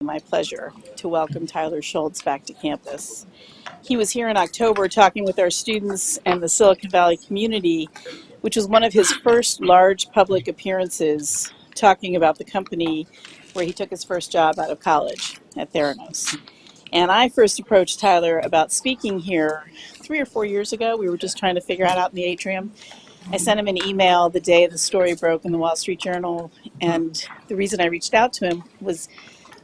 my pleasure to welcome Tyler Shultz back to campus. He was here in October talking with our students and the Silicon Valley community, which was one of his first large public appearances talking about the company where he took his first job out of college at Theranos. And I first approached Tyler about speaking here 3 or 4 years ago. We were just trying to figure out in the atrium. I sent him an email the day the story broke in the Wall Street Journal, and the reason I reached out to him was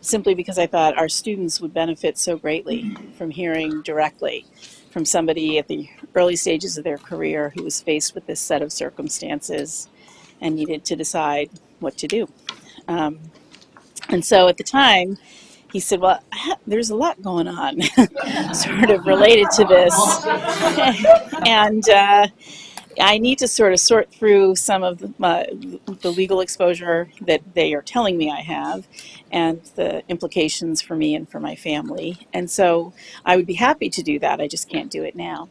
simply because I thought our students would benefit so greatly from hearing directly from somebody at the early stages of their career who was faced with this set of circumstances and needed to decide what to do. And so at the time, he said, well, there's a lot going on sort of related to this. And I need to sort of sort through some of the legal exposure that they are telling me I have and the implications for me and for my family. And so I would be happy to do that. I just can't do it now.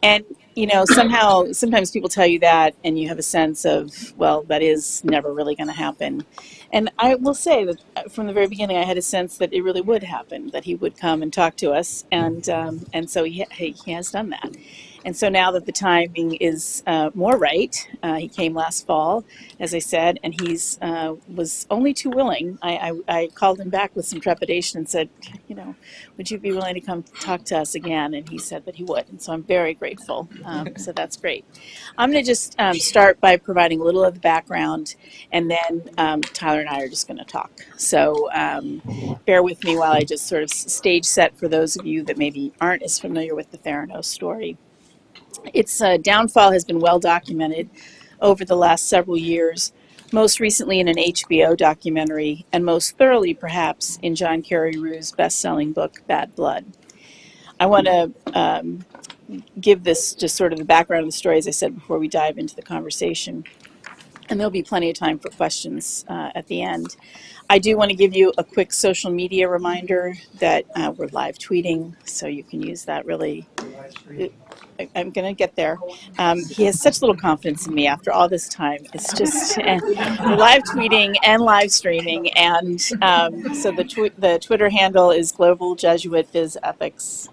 And, you know, sometimes people tell you that and you have a sense of, well, that is never really going to happen. And I will say that from the very beginning, I had a sense that it really would happen, that he would come and talk to us. And so he has done that. And so now that the timing is more right, he came last fall, as I said, and he's was only too willing. I called him back with some trepidation and said, you know, would you be willing to come talk to us again? And he said that he would. And so I'm very grateful. So that's great. I'm going to just start by providing a little of the background, and then Tyler and I are just going to talk. So bear with me while I just sort of stage set for those of you that maybe aren't as familiar with the Theranos story. Its downfall has been well documented over the last several years, most recently in an HBO documentary, and most thoroughly, perhaps, in John Carreyrou's best-selling book, Bad Blood. I want to give this just sort of the background of the story, as I said, before we dive into the conversation. And there'll be plenty of time for questions at the end. I do want to give you a quick social media reminder that we're live tweeting, so you can use that really. I'm going to get there. He has such little confidence in me after all this time. It's just we're live tweeting and live streaming, and so the Twitter handle is Global Jesuit Biz Ethics.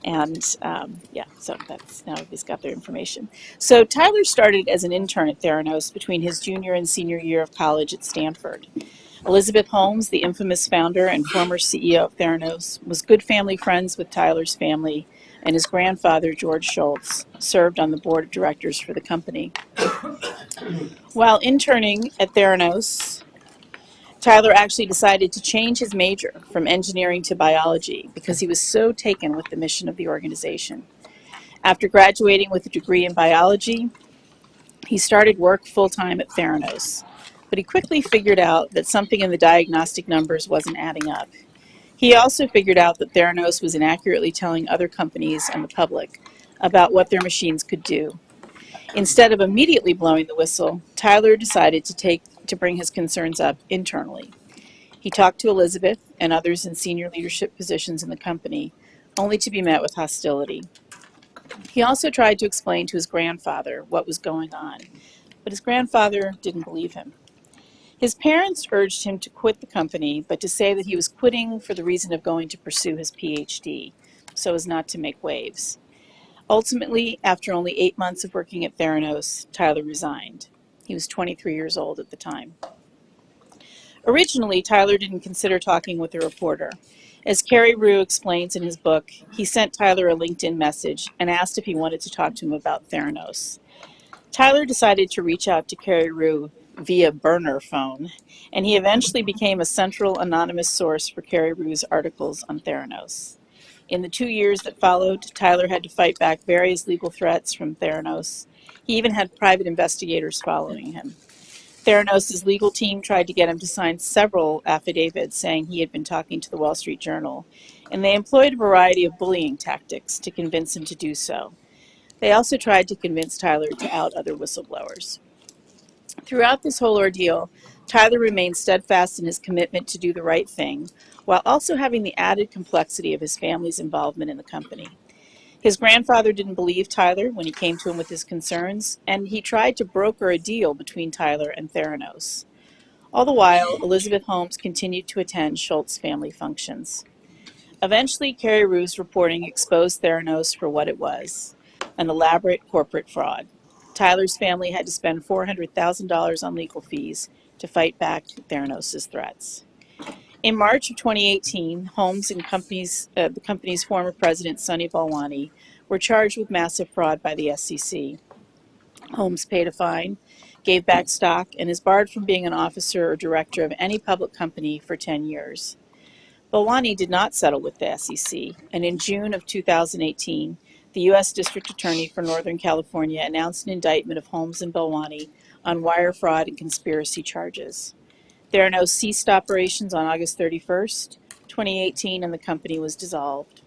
And so that's now he's got their information. So Tyler started as an intern at Theranos between his junior and senior year of college at Stanford. Elizabeth Holmes, the infamous founder and former CEO of Theranos, was good family friends with Tyler's family, and his grandfather, George Shultz, served on the board of directors for the company. While interning at Theranos, Tyler actually decided to change his major from engineering to biology because he was so taken with the mission of the organization. After graduating with a degree in biology, he started work full-time at Theranos, but he quickly figured out that something in the diagnostic numbers wasn't adding up. He also figured out that Theranos was inaccurately telling other companies and the public about what their machines could do. Instead of immediately blowing the whistle, Tyler decided to bring his concerns up internally. He talked to Elizabeth and others in senior leadership positions in the company, only to be met with hostility. He also tried to explain to his grandfather what was going on, but his grandfather didn't believe him. His parents urged him to quit the company, but to say that he was quitting for the reason of going to pursue his PhD, so as not to make waves. Ultimately, after only 8 months of working at Theranos, Tyler resigned. He was 23 years old at the time. Originally, Tyler didn't consider talking with a reporter. As Carreyrou explains in his book, he sent Tyler a LinkedIn message and asked if he wanted to talk to him about Theranos. Tyler decided to reach out to Carreyrou via burner phone, and he eventually became a central anonymous source for Carreyrou's articles on Theranos. In the 2 years that followed, Tyler had to fight back various legal threats from Theranos. He even had private investigators following him. Theranos' legal team tried to get him to sign several affidavits saying he had been talking to the Wall Street Journal, and they employed a variety of bullying tactics to convince him to do so. They also tried to convince Tyler to out other whistleblowers. Throughout this whole ordeal, Tyler remained steadfast in his commitment to do the right thing, while also having the added complexity of his family's involvement in the company. His grandfather didn't believe Tyler when he came to him with his concerns, and he tried to broker a deal between Tyler and Theranos. All the while, Elizabeth Holmes continued to attend Shultz family functions. Eventually, Carrie Rue's reporting exposed Theranos for what it was, an elaborate corporate fraud. Tyler's family had to spend $400,000 on legal fees to fight back Theranos' threats. In March of 2018, Holmes and the company's former president, Sunny Balwani, were charged with massive fraud by the SEC. Holmes paid a fine, gave back stock, and is barred from being an officer or director of any public company for 10 years. Balwani did not settle with the SEC, and in June of 2018, the U.S. District Attorney for Northern California announced an indictment of Holmes and Balwani on wire fraud and conspiracy charges. Theranos ceased operations on August 31st, 2018, and the company was dissolved.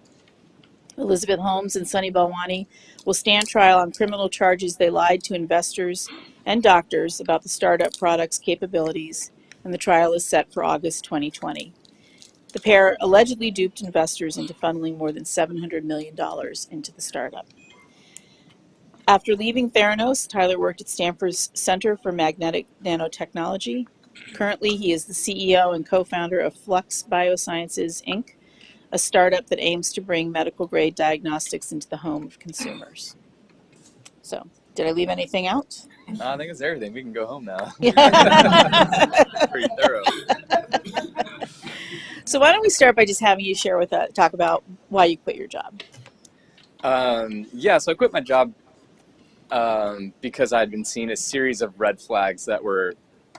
Elizabeth Holmes and Sunny Balwani will stand trial on criminal charges they lied to investors and doctors about the startup product's capabilities, and the trial is set for August 2020. The pair allegedly duped investors into funneling more than $700 million into the startup. After leaving Theranos, Tyler worked at Stanford's Center for Magnetic Nanotechnology. Currently, he is the CEO and co-founder of Flux Biosciences, Inc., a startup that aims to bring medical-grade diagnostics into the home of consumers. So, did I leave anything out? No, I think it's everything. We can go home now. Pretty thorough. So why don't we start by just having you talk about why you quit your job? So I quit my job because I'd been seeing a series of red flags that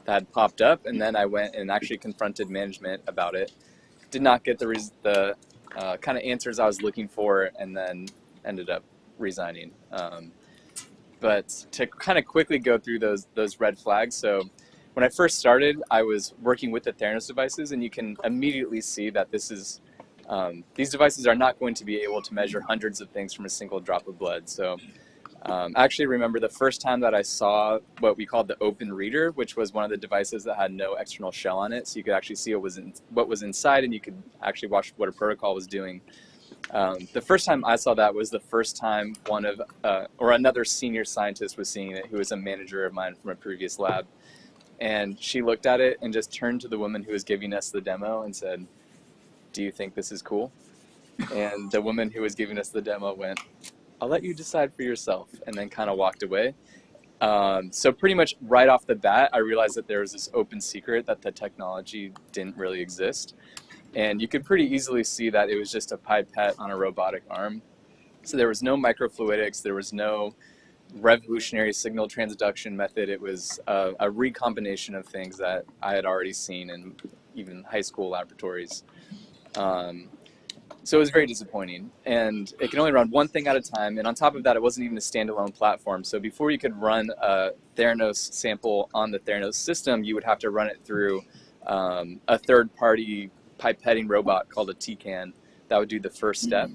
had popped up, and then I went and actually confronted management about it. Did not get the kind of answers I was looking for, and then ended up resigning. But to kind of quickly go through those red flags, so when I first started, I was working with the Theranos devices, and you can immediately see that these devices are not going to be able to measure hundreds of things from a single drop of blood. So I actually remember the first time that I saw what we called the open reader, which was one of the devices that had no external shell on it, so you could actually see what was inside, and you could actually watch what a protocol was doing. The first time I saw that was the first time another senior scientist was seeing it, who was a manager of mine from a previous lab. And she looked at it and just turned to the woman who was giving us the demo and said, "Do you think this is cool?" And the woman who was giving us the demo went, "I'll let you decide for yourself," and then kind of walked away. So pretty much right off the bat, I realized that there was this open secret that the technology didn't really exist. And you could pretty easily see that it was just a pipette on a robotic arm. So there was no microfluidics, there was no revolutionary signal transduction method. It was a recombination of things that I had already seen in even high school laboratories. So it was very disappointing, and it can only run one thing at a time, and on top of that, it wasn't even a standalone platform. So before you could run a Theranos sample on the Theranos system, you would have to run it through a third-party pipetting robot called a TCAN that would do the first step.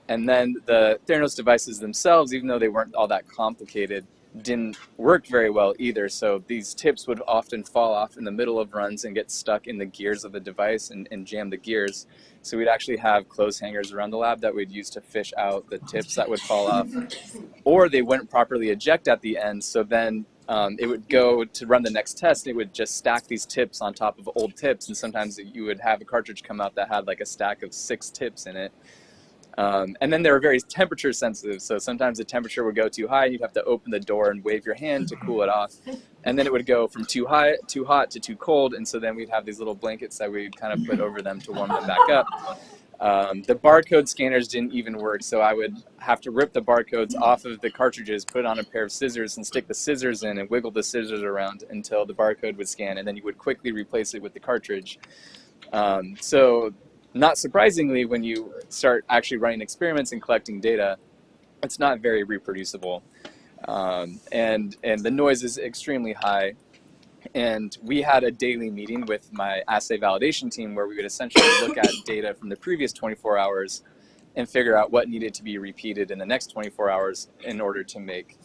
And then the Theranos devices themselves, even though they weren't all that complicated, didn't work very well either. So these tips would often fall off in the middle of runs and get stuck in the gears of the device and jam the gears. So we'd actually have clothes hangers around the lab that we'd use to fish out the tips that would fall off. Or they wouldn't properly eject at the end, so then it would go to run the next test, and it would just stack these tips on top of old tips, and sometimes you would have a cartridge come out that had like a stack of 6 tips in it. And then they were very temperature sensitive, so sometimes the temperature would go too high and you'd have to open the door and wave your hand to cool it off. And then it would go from too hot to too cold, and so then we'd have these little blankets that we'd kind of put over them to warm them back up. The barcode scanners didn't even work, so I would have to rip the barcodes off of the cartridges, put it on a pair of scissors, and stick the scissors in and wiggle the scissors around until the barcode would scan, and then you would quickly replace it with the cartridge. So not surprisingly, when you start actually running experiments and collecting data, it's not very reproducible. And the noise is extremely high. And we had a daily meeting with my assay validation team where we would essentially look at data from the previous 24 hours and figure out what needed to be repeated in the next 24 hours in order to make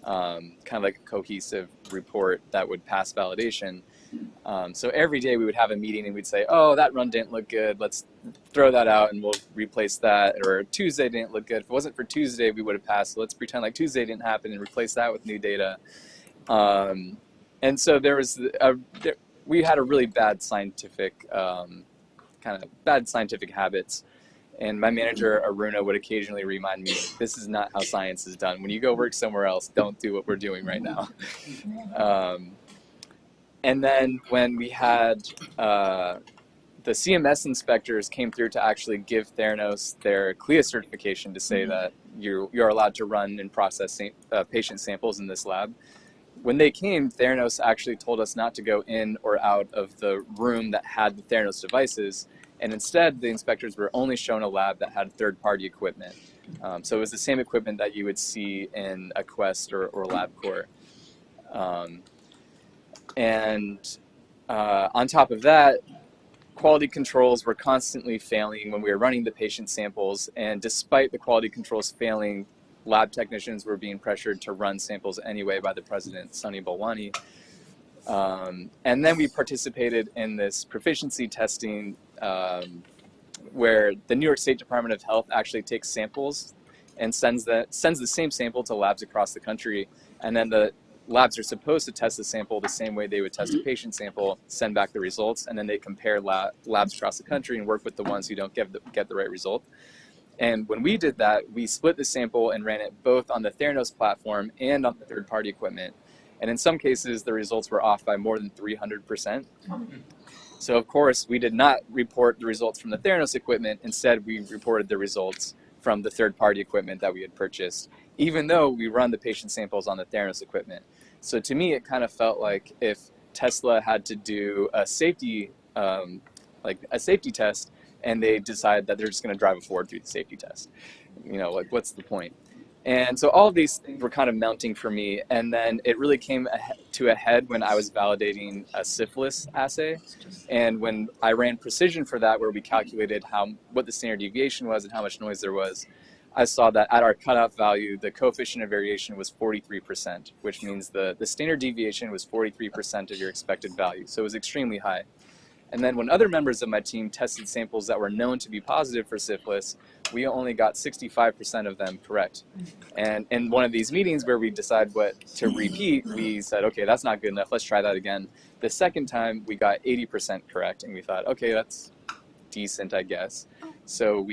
kind of like a cohesive report that would pass validation. So every day we would have a meeting and we'd say, "Oh, that run didn't look good. Let's throw that out and we'll replace that." Or Tuesday didn't look good. If it wasn't for Tuesday, we would have passed. So let's pretend like Tuesday didn't happen and replace that with new data. And so we had a really bad scientific, bad scientific habits. And my manager, Aruna, would occasionally remind me, this is not how science is done. When you go work somewhere else, don't do what we're doing right now. And then when we had the CMS inspectors came through to actually give Theranos their CLIA certification to say that you're allowed to run and process patient samples in this lab. When they came, Theranos actually told us not to go in or out of the room that had the Theranos devices, and instead the inspectors were only shown a lab that had third-party equipment. So it was the same equipment that you would see in a Quest or LabCorp. On top of that, quality controls were constantly failing when we were running the patient samples, and despite the quality controls failing, lab technicians were being pressured to run samples anyway by the president, Sunny Balwani. And then we participated in this proficiency testing where the New York State Department of Health actually takes samples and sends the same sample to labs across the country, and then the labs are supposed to test the sample the same way they would test a patient sample, send back the results, and then they compare labs across the country and work with the ones who don't get the right result. And when we did that, we split the sample and ran it both on the Theranos platform and on the third-party equipment. And in some cases, the results were off by more than 300%. So of course, we did not report the results from the Theranos equipment. Instead, we reported the results from the third-party equipment that we had purchased, even though we run the patient samples on the Theranos equipment. So to me, it kind of felt like if Tesla had to do a safety test, and they decide that they're just going to drive a Ford through the safety test. What's the point? And so all of these things were kind of mounting for me, and then it really came to a head when I was validating a syphilis assay. And when I ran precision for that, where we calculated what the standard deviation was and how much noise there was, I saw that at our cutoff value, the coefficient of variation was 43%, which means the standard deviation was 43% of your expected value. So it was extremely high. And then when other members of my team tested samples that were known to be positive for syphilis, we only got 65% of them correct. And in one of these meetings where we decide what to repeat, we said, okay, that's not good enough, let's try that again. The second time, we got 80% correct, and we thought, okay, that's decent, I guess. So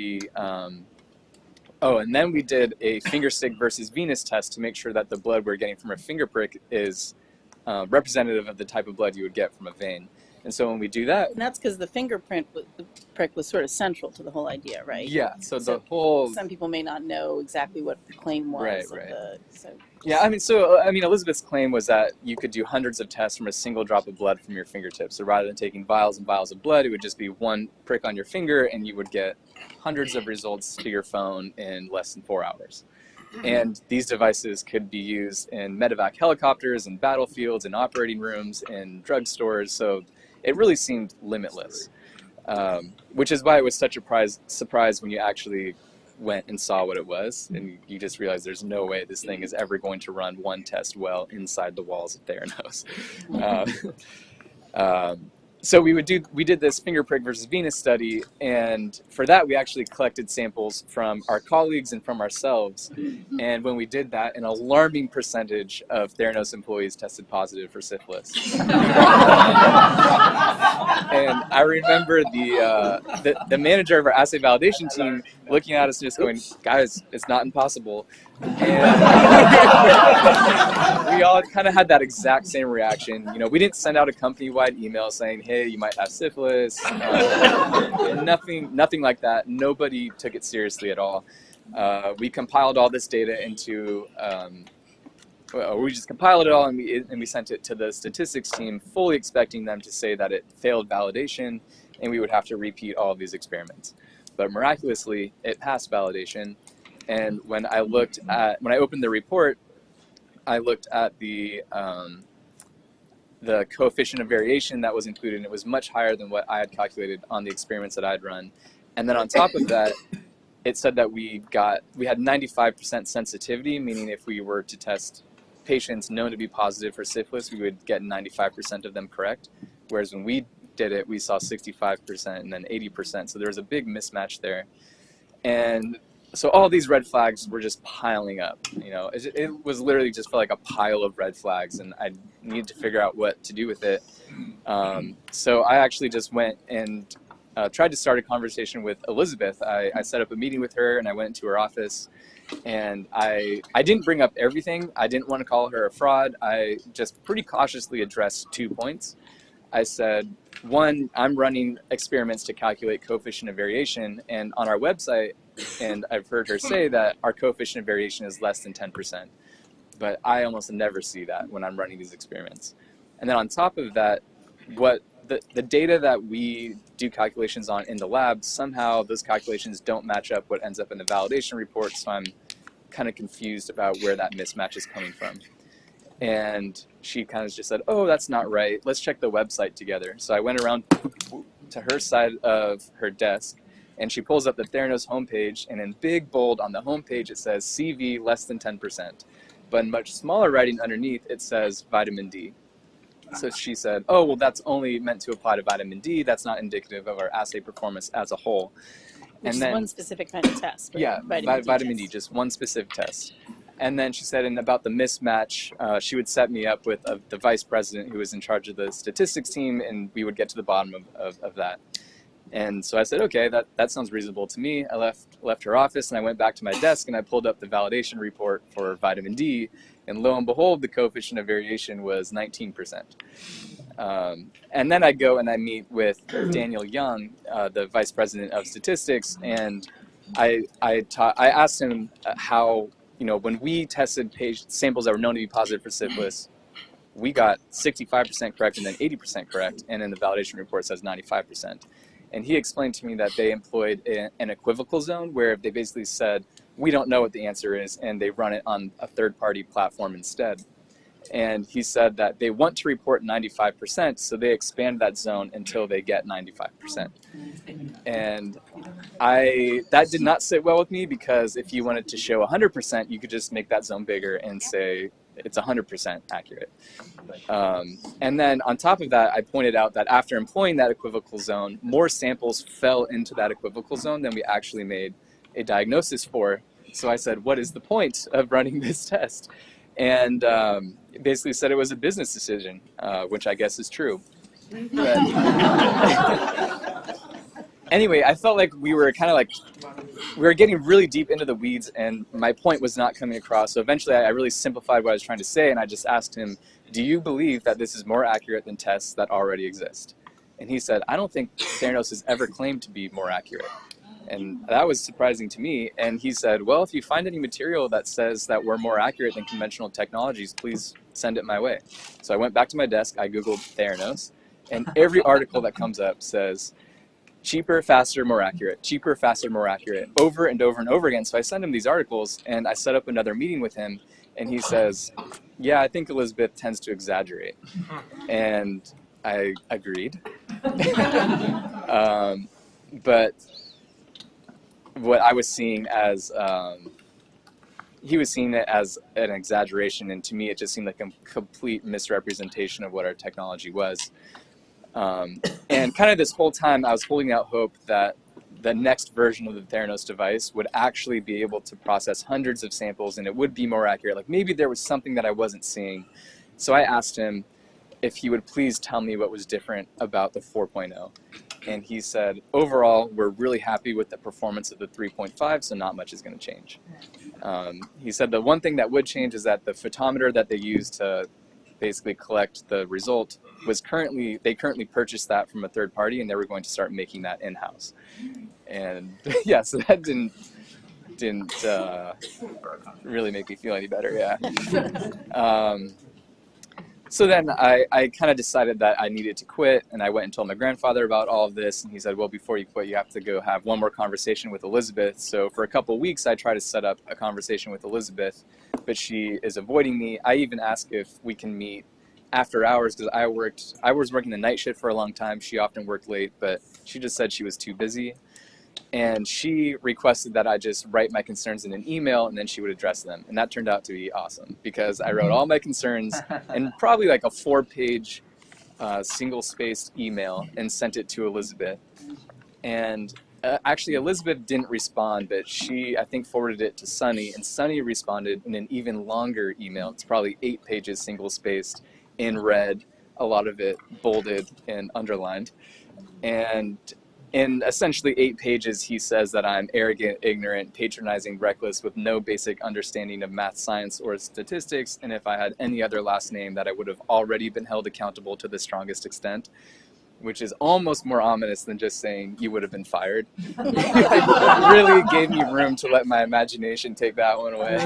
and then we did a finger stick versus venous test to make sure that the blood we're getting from a finger prick is representative of the type of blood you would get from a vein. And so when we do that... And that's because the prick was sort of central to the whole idea, right? Yeah, so the whole... Some people may not know exactly what the claim was. Right. Elizabeth's claim was that you could do hundreds of tests from a single drop of blood from your fingertips. So rather than taking vials and vials of blood, it would just be one prick on your finger, and you would get hundreds of results to your phone in less than 4 hours. And these devices could be used in medevac helicopters, in battlefields, in operating rooms, in drugstores. So it really seemed limitless, which is why it was such a surprise when you actually went and saw what it was, and you just realize there's no way this thing is ever going to run one test well inside the walls of Theranos. So we did this finger prick versus venous study, and for that we actually collected samples from our colleagues and from ourselves. And when we did that, an alarming percentage of Theranos employees tested positive for syphilis. And I remember the manager of our assay validation team looking at us and just going, "Guys, it's not impossible." And we all kind of had that exact same reaction. We didn't send out a company-wide email saying, "Hey, you might have syphilis." Nothing like that. Nobody took it seriously at all. We compiled all this data into. We just compiled it all and we sent it to the statistics team, fully expecting them to say that it failed validation and we would have to repeat all of these experiments. But miraculously, it passed validation. And when I opened the report, I looked at the coefficient of variation that was included, and it was much higher than what I had calculated on the experiments that I'd run. And then on top of that, it said that we had 95% sensitivity, meaning if we were to test patients known to be positive for syphilis, we would get 95% of them correct. Whereas when we did it, we saw 65% and then 80%. So there was a big mismatch there. And so all these red flags were just piling up. It was literally just felt like a pile of red flags, and I needed to figure out what to do with it. So I actually just went and tried to start a conversation with Elizabeth. I set up a meeting with her, and I went into her office, and I didn't bring up everything. I didn't want to call her a fraud. I just pretty cautiously addressed 2 points. I said, one, I'm running experiments to calculate coefficient of variation, and on our website, and I've heard her say that our coefficient of variation is less than 10%, but I almost never see that when I'm running these experiments. And then on top of that, what the data that we do calculations on in the lab, somehow those calculations don't match up what ends up in the validation report, so I'm kind of confused about where that mismatch is coming from. And she kind of just said, oh, that's not right. Let's check the website together. So I went around to her side of her desk, and she pulls up the Theranos homepage, and in big bold on the homepage it says CV less than 10%. But in much smaller writing underneath it says vitamin D. So she said, oh, well, that's only meant to apply to vitamin D. That's not indicative of our assay performance as a whole. Which is one specific kind of test. Right? Yeah, vitamin D, just one specific test. And then she said, and about the mismatch, she would set me up with the vice president who was in charge of the statistics team, and we would get to the bottom of that. And so I said, okay, that sounds reasonable to me. I left her office, and I went back to my desk, and I pulled up the validation report for vitamin D, and lo and behold, the coefficient of variation was 19%. And then I go and I meet with Daniel Young, the vice president of statistics, and I asked him how, when we tested samples that were known to be positive for syphilis, we got 65% correct and then 80% correct, and in the validation report it says 95%. And he explained to me that they employed an equivocal zone where they basically said, we don't know what the answer is, and they run it on a third-party platform instead. And he said that they want to report 95%, so they expand that zone until they get 95%. And that did not sit well with me, because if you wanted to show 100%, you could just make that zone bigger and say it's 100% accurate. And then on top of that, I pointed out that after employing that equivocal zone, more samples fell into that equivocal zone than we actually made a diagnosis for. So I said, what is the point of running this test? And basically said it was a business decision, which I guess is true. But anyway, I felt like we were getting really deep into the weeds, and my point was not coming across. So eventually I really simplified what I was trying to say, and I just asked him, do you believe that this is more accurate than tests that already exist? And he said, I don't think Theranos has ever claimed to be more accurate. And that was surprising to me. And he said, well, if you find any material that says that we're more accurate than conventional technologies, please send it my way. So I went back to my desk, I Googled Theranos, and every article that comes up says, cheaper, faster, more accurate, cheaper, faster, more accurate, over and over and over again. So I sent him these articles, and I set up another meeting with him, and he says, yeah, I think Elizabeth tends to exaggerate. And I agreed. But what I was seeing as, he was seeing it as an exaggeration, and to me it just seemed like a complete misrepresentation of what our technology was. And kind of this whole time I was holding out hope that the next version of the Theranos device would actually be able to process hundreds of samples, and it would be more accurate. Like maybe there was something that I wasn't seeing. So I asked him if he would please tell me what was different about the 4.0. And he said, overall, we're really happy with the performance of the 3.5, so not much is going to change. He said the one thing that would change is that the photometer that they use to basically collect the result was they currently purchased that from a third party, and they were going to start making that in-house. And yeah, so that didn't really make me feel any better, yeah. So then I kind of decided that I needed to quit, and I went and told my grandfather about all of this, and he said, well, before you quit, you have to go have one more conversation with Elizabeth. So for a couple of weeks, I tried to set up a conversation with Elizabeth, but she is avoiding me. I even asked if we can meet after hours, because I was working the night shift for a long time. She often worked late, but she just said she was too busy. And she requested that I just write my concerns in an email, and then she would address them. And that turned out to be awesome, because I wrote all my concerns in probably like a 4-page single-spaced email and sent it to Elizabeth. And Actually, Elizabeth didn't respond, but she, I think, forwarded it to Sunny, and Sunny responded in an even longer email. It's probably 8 pages, single-spaced, in red, a lot of it bolded and underlined. And in essentially 8 pages, he says that I'm arrogant, ignorant, patronizing, reckless, with no basic understanding of math, science, or statistics, and if I had any other last name, that I would have already been held accountable to the strongest extent, which is almost more ominous than just saying you would have been fired. It really gave me room to let my imagination take that one away.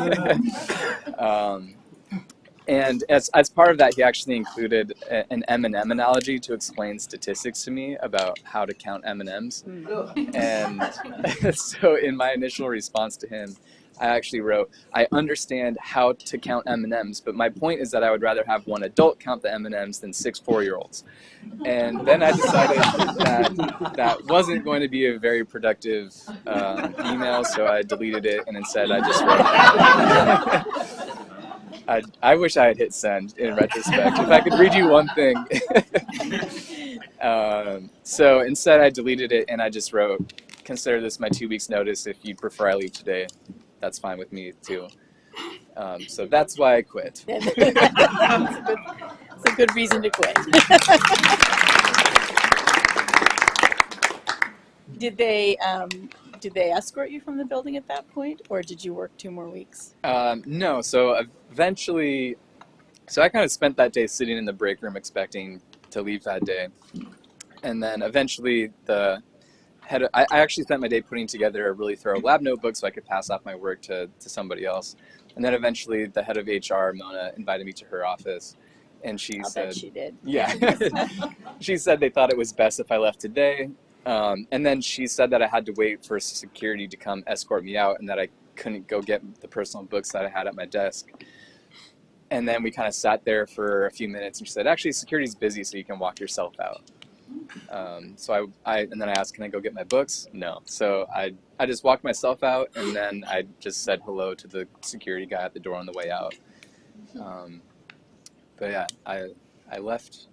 And as part of that, he actually included an M&M analogy to explain statistics to me about how to count M&Ms. And so in my initial response to him, I actually wrote, I understand how to count M&Ms, but my point is that I would rather have one adult count the M&Ms than 6 4-year-olds. And then I decided that that wasn't going to be a very productive email, so I deleted it, and instead I just wrote... I wish I had hit send in retrospect. If I could read you one thing. So instead I deleted it and I just wrote, consider this my 2 weeks notice. If you prefer I leave today, that's fine with me too. So that's why I quit. It's a good reason to quit. Did they escort you from the building at that point, or did you work 2 more weeks? No, so eventually, so I kind of spent that day sitting in the break room expecting to leave that day. And then eventually I actually spent my day putting together a really thorough lab notebook so I could pass off my work to somebody else. And then eventually the head of HR, Mona, invited me to her office. And she said... bet she did. Yeah. She said they thought it was best if I left today. And then she said that I had to wait for security to come escort me out and that I couldn't go get the personal books that I had at my desk. And then we kind of sat there for a few minutes and she said, actually, security's busy, so you can walk yourself out. So and then I asked, can I go get my books? No. So I just walked myself out, and then I just said hello to the security guy at the door on the way out. But yeah, I left.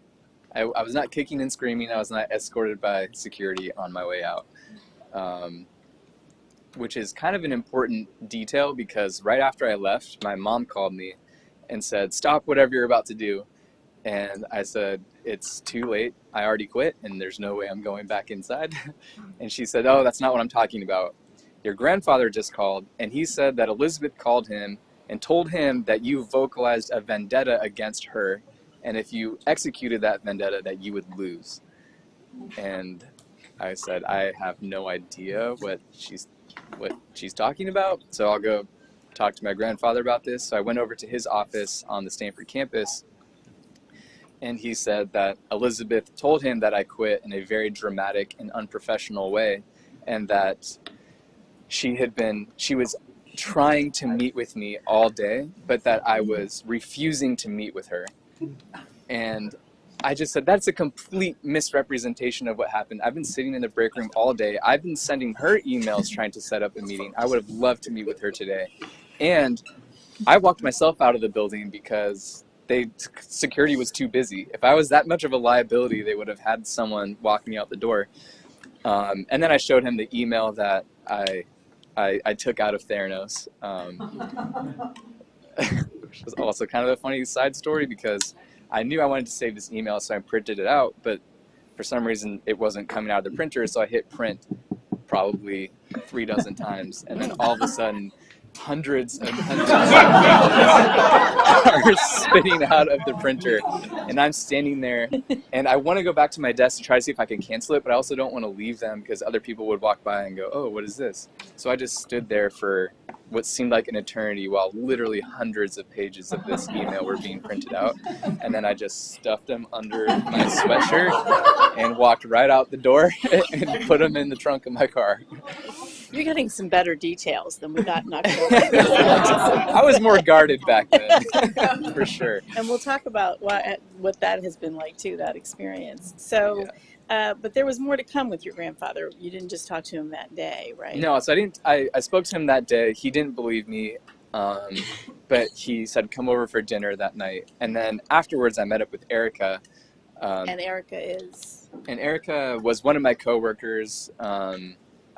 I was not kicking and screaming. I was not escorted by security on my way out, which is kind of an important detail because right after I left, my mom called me and said, stop whatever you're about to do. And I said, it's too late. I already quit, and there's no way I'm going back inside. And she said, oh, that's not what I'm talking about. Your grandfather just called, and he said that Elizabeth called him and told him that you vocalized a vendetta against her, and if you executed that vendetta, that you would lose. And I said, I have no idea what she's talking about, so I'll go talk to my grandfather about this. So I went over to his office on the Stanford campus, and he said that Elizabeth told him that I quit in a very dramatic and unprofessional way, and that she was trying to meet with me all day, but that I was refusing to meet with her. And I just said, that's a complete misrepresentation of what happened. I've been sitting in the break room all day. I've been sending her emails trying to set up a meeting. I would have loved to meet with her today. And I walked myself out of the building because security was too busy. If I was that much of a liability, they would have had someone walk me out the door. And then I showed him the email that I took out of Theranos, which was also kind of a funny side story because I knew I wanted to save this email, so I printed it out, but for some reason it wasn't coming out of the printer, so I hit print probably 3 dozen times, and then all of a sudden hundreds and hundreds of pages are spitting out of the printer, and I'm standing there, and I want to go back to my desk to try to see if I can cancel it, but I also don't want to leave them because other people would walk by and go, oh, what is this? So I just stood there for what seemed like an eternity while literally hundreds of pages of this email were being printed out, and then I just stuffed them under my sweatshirt and walked right out the door and put them in the trunk of my car. You're getting some better details than we got in October. I was more guarded back then, for sure. And we'll talk about what that has been like too, that experience. So, yeah. But there was more to come with your grandfather. You didn't just talk to him that day, right? No, so I spoke to him that day. He didn't believe me, but he said, come over for dinner that night. And then afterwards, I met up with Erica. And Erica is? And Erica was one of my coworkers.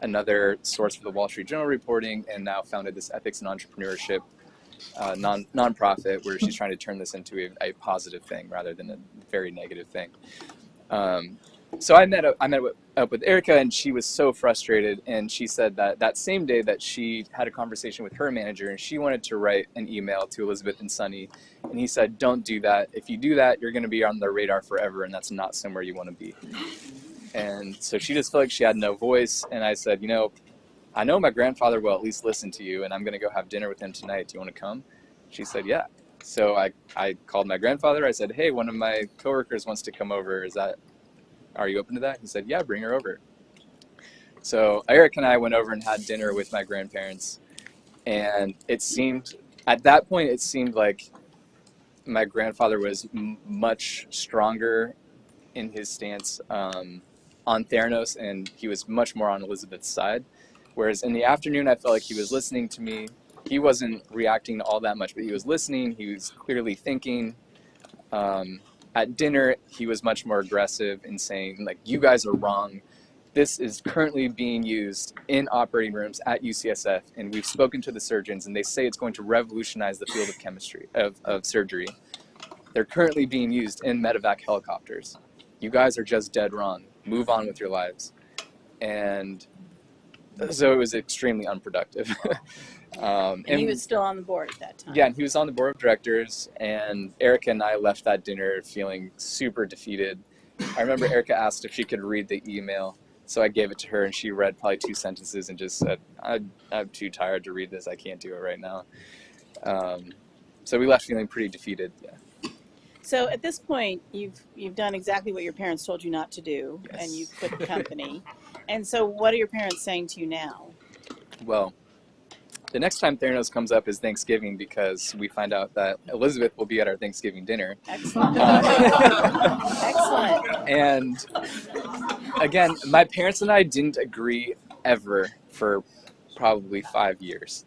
another source for the Wall Street Journal reporting, and now founded this ethics and entrepreneurship nonprofit where she's trying to turn this into a positive thing rather than a very negative thing. So I met up with Erica, and she was so frustrated, and she said that same day that she had a conversation with her manager, and she wanted to write an email to Elizabeth and Sunny, and he said, don't do that. If you do that, you're going to be on their radar forever, and that's not somewhere you want to be. And so she just felt like she had no voice, and I said, I know my grandfather will at least listen to you, and I'm going to go have dinner with him tonight. Do you want to come? She said, yeah. So I called my grandfather. I said, hey, one of my coworkers wants to come over. Are you open to that? He said, yeah, bring her over. So Eric and I went over and had dinner with my grandparents. And at that point, it seemed like my grandfather was much stronger in his stance on Theranos, and he was much more on Elizabeth's side. Whereas in the afternoon, I felt like he was listening to me. He wasn't reacting all that much, but he was listening. He was clearly thinking. At dinner, he was much more aggressive in saying, like, you guys are wrong. This is currently being used in operating rooms at UCSF, and we've spoken to the surgeons, and they say it's going to revolutionize the field of chemistry, of surgery. They're currently being used in medevac helicopters. You guys are just dead wrong. Move on with your lives. And so it was extremely unproductive. And he was still on the board at that time. Yeah, and he was on the board of directors, and Erica and I left that dinner feeling super defeated. I remember Erica asked if she could read the email, so I gave it to her, and she read probably 2 sentences and just said, I'm too tired to read this. I can't do it right now. So we left feeling pretty defeated. Yeah. So at this point, you've done exactly what your parents told you not to do, Yes. and you've quit the company. And so what are your parents saying to you now? Well, the next time Theranos comes up is Thanksgiving, because we find out that Elizabeth will be at our Thanksgiving dinner. Excellent. Excellent. And again, my parents and I didn't agree ever for probably 5 years.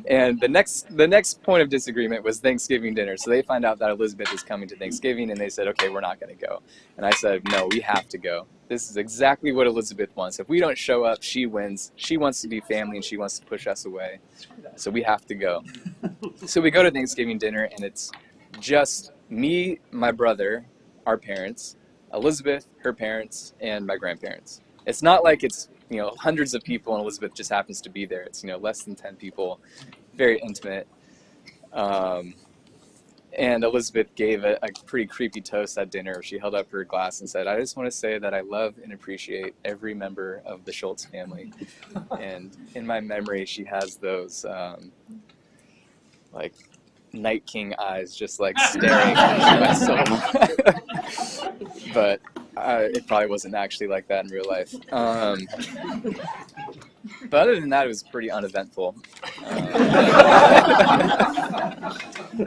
And the next point of disagreement was Thanksgiving dinner. So they find out that Elizabeth is coming to Thanksgiving, and they said, okay, we're not going to go. And I said, no, we have to go. This is exactly what Elizabeth wants. If we don't show up, she wins. She wants to be family, and she wants to push us away. So we have to go. So we go to Thanksgiving dinner, and it's just me, my brother, our parents, Elizabeth, her parents, and my grandparents. It's not like it's hundreds of people and Elizabeth just happens to be there. It's less than 10 people, very intimate. And Elizabeth gave a pretty creepy toast at dinner. She held up her glass and said, I just want to say that I love and appreciate every member of the Shultz family. And in my memory, she has those like Night King eyes just like staring into my soul. But it probably wasn't actually like that in real life. But other than that, it was pretty uneventful.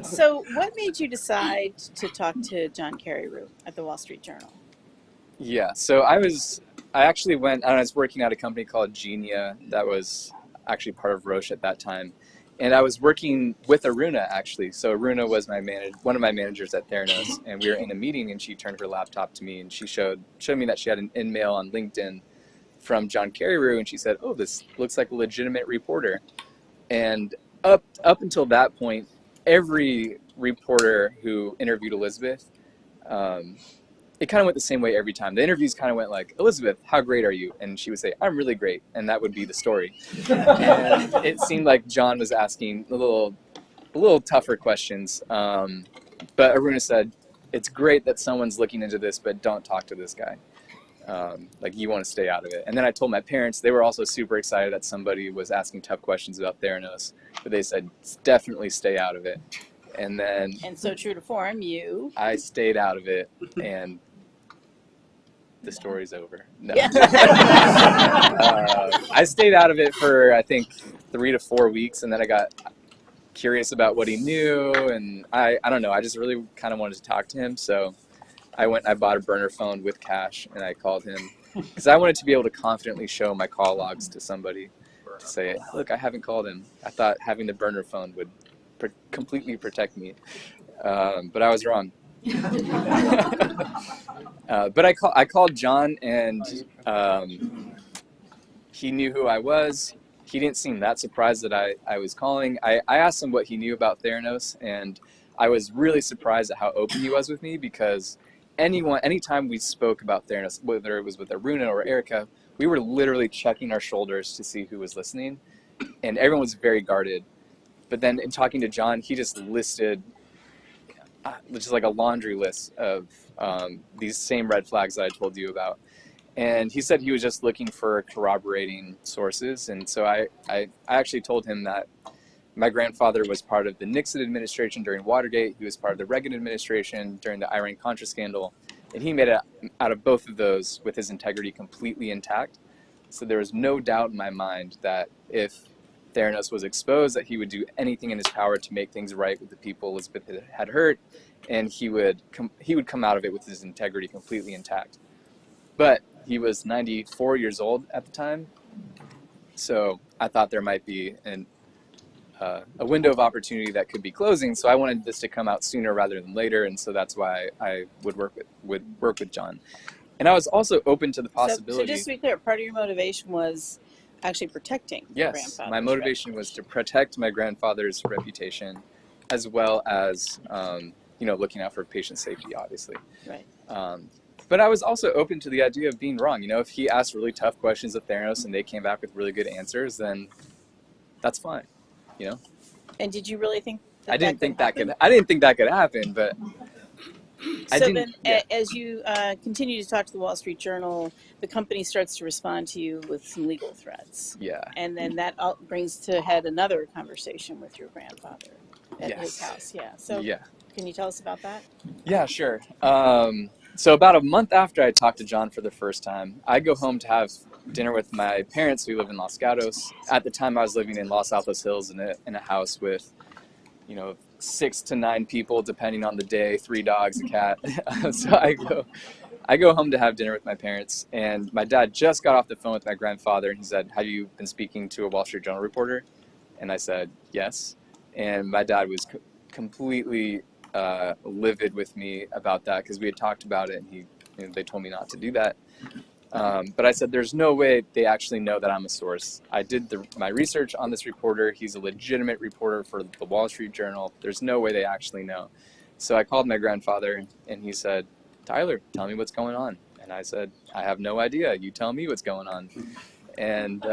So what made you decide to talk to John Carreyrou at the Wall Street Journal? Yeah, so I actually went, and I was working at a company called Genia that was actually part of Roche at that time. And I was working with Aruna, actually. So Aruna was one of my managers at Theranos, and we were in a meeting, and she turned her laptop to me, and she showed me that she had an in-mail on LinkedIn from John Carreyrou, and she said, oh, this looks like a legitimate reporter. And up until that point, every reporter who interviewed Elizabeth, it kind of went the same way every time. The interviews kind of went like, Elizabeth, how great are you? And she would say, I'm really great. And that would be the story. And it seemed like John was asking a little tougher questions. But Aruna said, it's great that someone's looking into this, but don't talk to this guy. Like, you want to stay out of it. And then I told my parents, they were also super excited that somebody was asking tough questions about Theranos. But they said, definitely stay out of it. And so true to form, I stayed out of it, and the story's over. No. Yeah. I stayed out of it for, I think, 3 to 4 weeks, and then I got curious about what he knew, and I don't know, I just really kind of wanted to talk to him, so I went and I bought a burner phone with cash, and I called him, because I wanted to be able to confidently show my call logs to somebody, to say, look, I haven't called him. I thought having the burner phone would completely protect me, but I was wrong. But I called John, and he knew who I was. He didn't seem that surprised that I was calling. I asked him what he knew about Theranos, and I was really surprised at how open he was with me, because anytime we spoke about Theranos, whether it was with Aruna or Erica, we were literally checking our shoulders to see who was listening, and everyone was very guarded. But then in talking to John, he just listed just like a laundry list of these same red flags that I told you about. And he said he was just looking for corroborating sources. And so I actually told him that my grandfather was part of the Nixon administration during Watergate. He was part of the Reagan administration during the Iran-Contra scandal. And he made it out of both of those with his integrity completely intact. So there was no doubt in my mind that if Theranos was exposed, that he would do anything in his power to make things right with the people Elizabeth had hurt. And he would come out of it with his integrity completely intact. But he was 94 years old at the time, so I thought there might be a window of opportunity that could be closing. So I wanted this to come out sooner rather than later, and so that's why I would work with John. And I was also open to the possibility. So just to be clear, part of your motivation was actually protecting your grandfather. Yes, my motivation was to protect my grandfather's reputation, as well as looking out for patient safety, obviously. Right. But I was also open to the idea of being wrong. If he asked really tough questions of Theranos and they came back with really good answers, then that's fine. And did you really think that I didn't think that could happen, but as you continue to talk to the Wall Street Journal, the company starts to respond to you with some legal threats. Yeah. And then that brings to head another conversation with your grandfather at his house. Yeah. So can you tell us about that? Yeah, sure. So about a month after I talked to John for the first time, I go home to have dinner with my parents. We live in Los Gatos. At the time, I was living in Los Altos Hills in a house with, 6 to 9 people, depending on the day, 3 dogs, a cat. So I go home to have dinner with my parents, and my dad just got off the phone with my grandfather, and he said, "Have you been speaking to a Wall Street Journal reporter?" And I said, "Yes." And my dad was completely livid with me about that, because we had talked about it, and they told me not to do that. But I said, there's no way they actually know that I'm a source. I did my research on this reporter. He's a legitimate reporter for the Wall Street Journal. There's no way they actually know. So I called my grandfather, and he said, "Tyler, tell me what's going on." And I said, "I have no idea. You tell me what's going on." And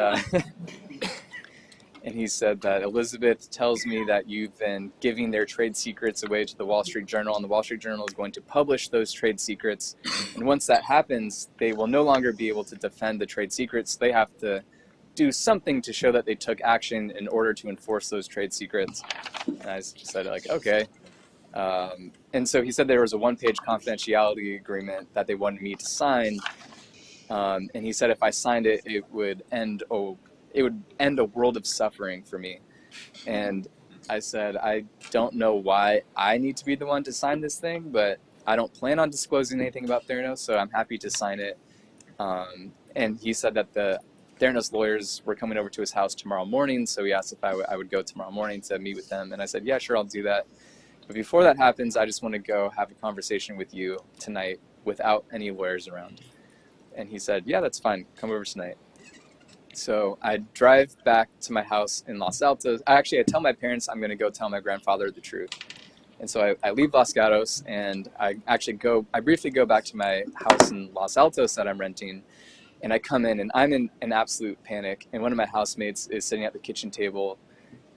and he said that Elizabeth tells me that you've been giving their trade secrets away to the Wall Street Journal, and the Wall Street Journal is going to publish those trade secrets. And once that happens, they will no longer be able to defend the trade secrets. They have to do something to show that they took action in order to enforce those trade secrets. And I just said, okay. And so he said there was a 1-page confidentiality agreement that they wanted me to sign. And he said if I signed it, it would end a world of suffering for me. And I said, I don't know why I need to be the one to sign this thing, but I don't plan on disclosing anything about Theranos, so I'm happy to sign it. And he said that the Theranos lawyers were coming over to his house tomorrow morning, so he asked if I would go tomorrow morning to meet with them. And I said, yeah, sure, I'll do that. But before that happens, I just want to go have a conversation with you tonight without any lawyers around. And he said, yeah, that's fine. Come over tonight. So I drive back to my house in Los Altos. I tell my parents I'm going to go tell my grandfather the truth. And so I leave Los Gatos, and I briefly go back to my house in Los Altos that I'm renting. And I come in, and I'm in an absolute panic. And one of my housemates is sitting at the kitchen table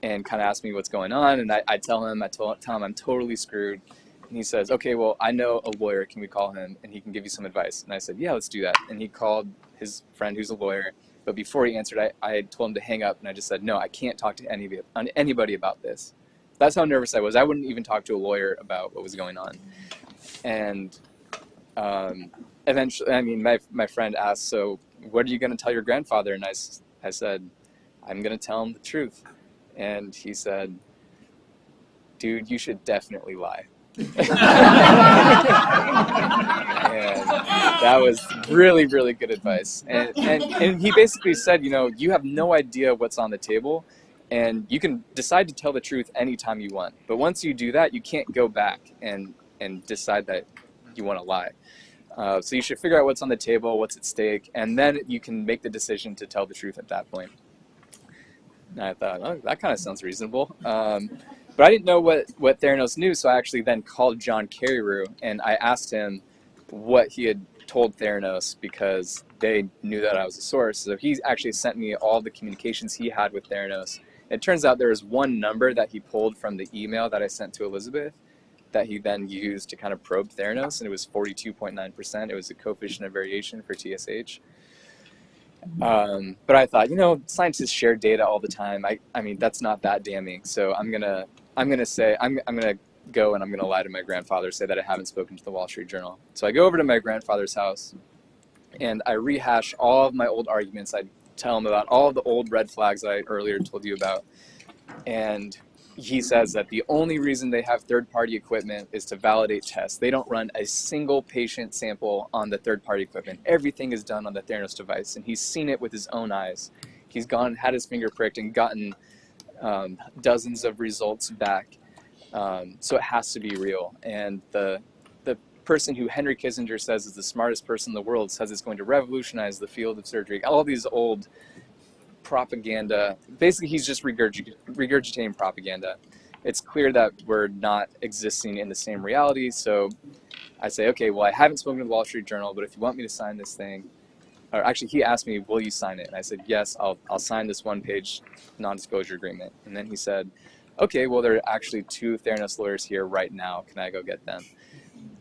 and kind of asks me what's going on. And I tell him I'm totally screwed. And he says, okay, well, I know a lawyer. Can we call him? And he can give you some advice. And I said, yeah, let's do that. And he called his friend who's a lawyer. But before he answered, I told him to hang up. And I just said, no, I can't talk to anybody about this. That's how nervous I was. I wouldn't even talk to a lawyer about what was going on. And eventually, my friend asked, so what are you going to tell your grandfather? And I said, I'm going to tell him the truth. And he said, dude, you should definitely lie. And that was really, really good advice. And he basically said, you have no idea what's on the table, and you can decide to tell the truth anytime you want. But once you do that, you can't go back and decide that you want to lie. So you should figure out what's on the table, what's at stake, and then you can make the decision to tell the truth at that point. And I thought, oh, that kind of sounds reasonable. But I didn't know what Theranos knew, so I actually then called John Carreyrou, and I asked him what he had told Theranos, because they knew that I was a source. So he actually sent me all the communications he had with Theranos. It turns out there was one number that he pulled from the email that I sent to Elizabeth that he then used to kind of probe Theranos, and it was 42.9%. It was a coefficient of variation for TSH. But I thought, scientists share data all the time. I mean, that's not that damning. So I'm gonna go and I'm gonna lie to my grandfather, say that I haven't spoken to the Wall Street Journal. So I go over to my grandfather's house, and I rehash all of my old arguments. I tell him about all of the old red flags that I earlier told you about, and he says that the only reason they have third-party equipment is to validate tests. They don't run a single patient sample on the third-party equipment. Everything is done on the Theranos device, and he's seen it with his own eyes. He's gone, had his finger pricked, and gotten dozens of results back. So it has to be real. And the person who Henry Kissinger says is the smartest person in the world says it's going to revolutionize the field of surgery. All these old propaganda. Basically, he's just regurgitating propaganda. It's clear that we're not existing in the same reality. So I say, okay, well, I haven't spoken to the Wall Street Journal, but if you want me to sign this thing, or actually he asked me, will you sign it? And I said, yes, I'll sign this one-page non-disclosure agreement. And then he said, okay, well, there are actually 2 Theranos lawyers here right now. Can I go get them?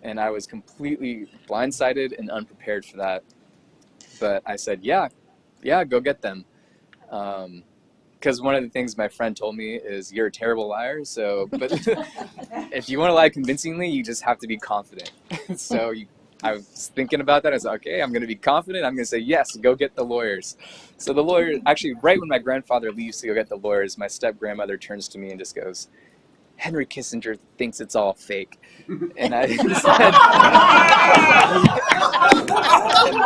And I was completely blindsided and unprepared for that. But I said, yeah, go get them. Because one of the things my friend told me is, you're a terrible liar. So, but if you want to lie convincingly, you just have to be confident. So I was thinking about that. I was like, okay, I'm going to be confident. I'm going to say, yes, go get the lawyers. So the lawyer, actually, right when my grandfather leaves to go get the lawyers, my step-grandmother turns to me and just goes, Henry Kissinger thinks it's all fake. And I said,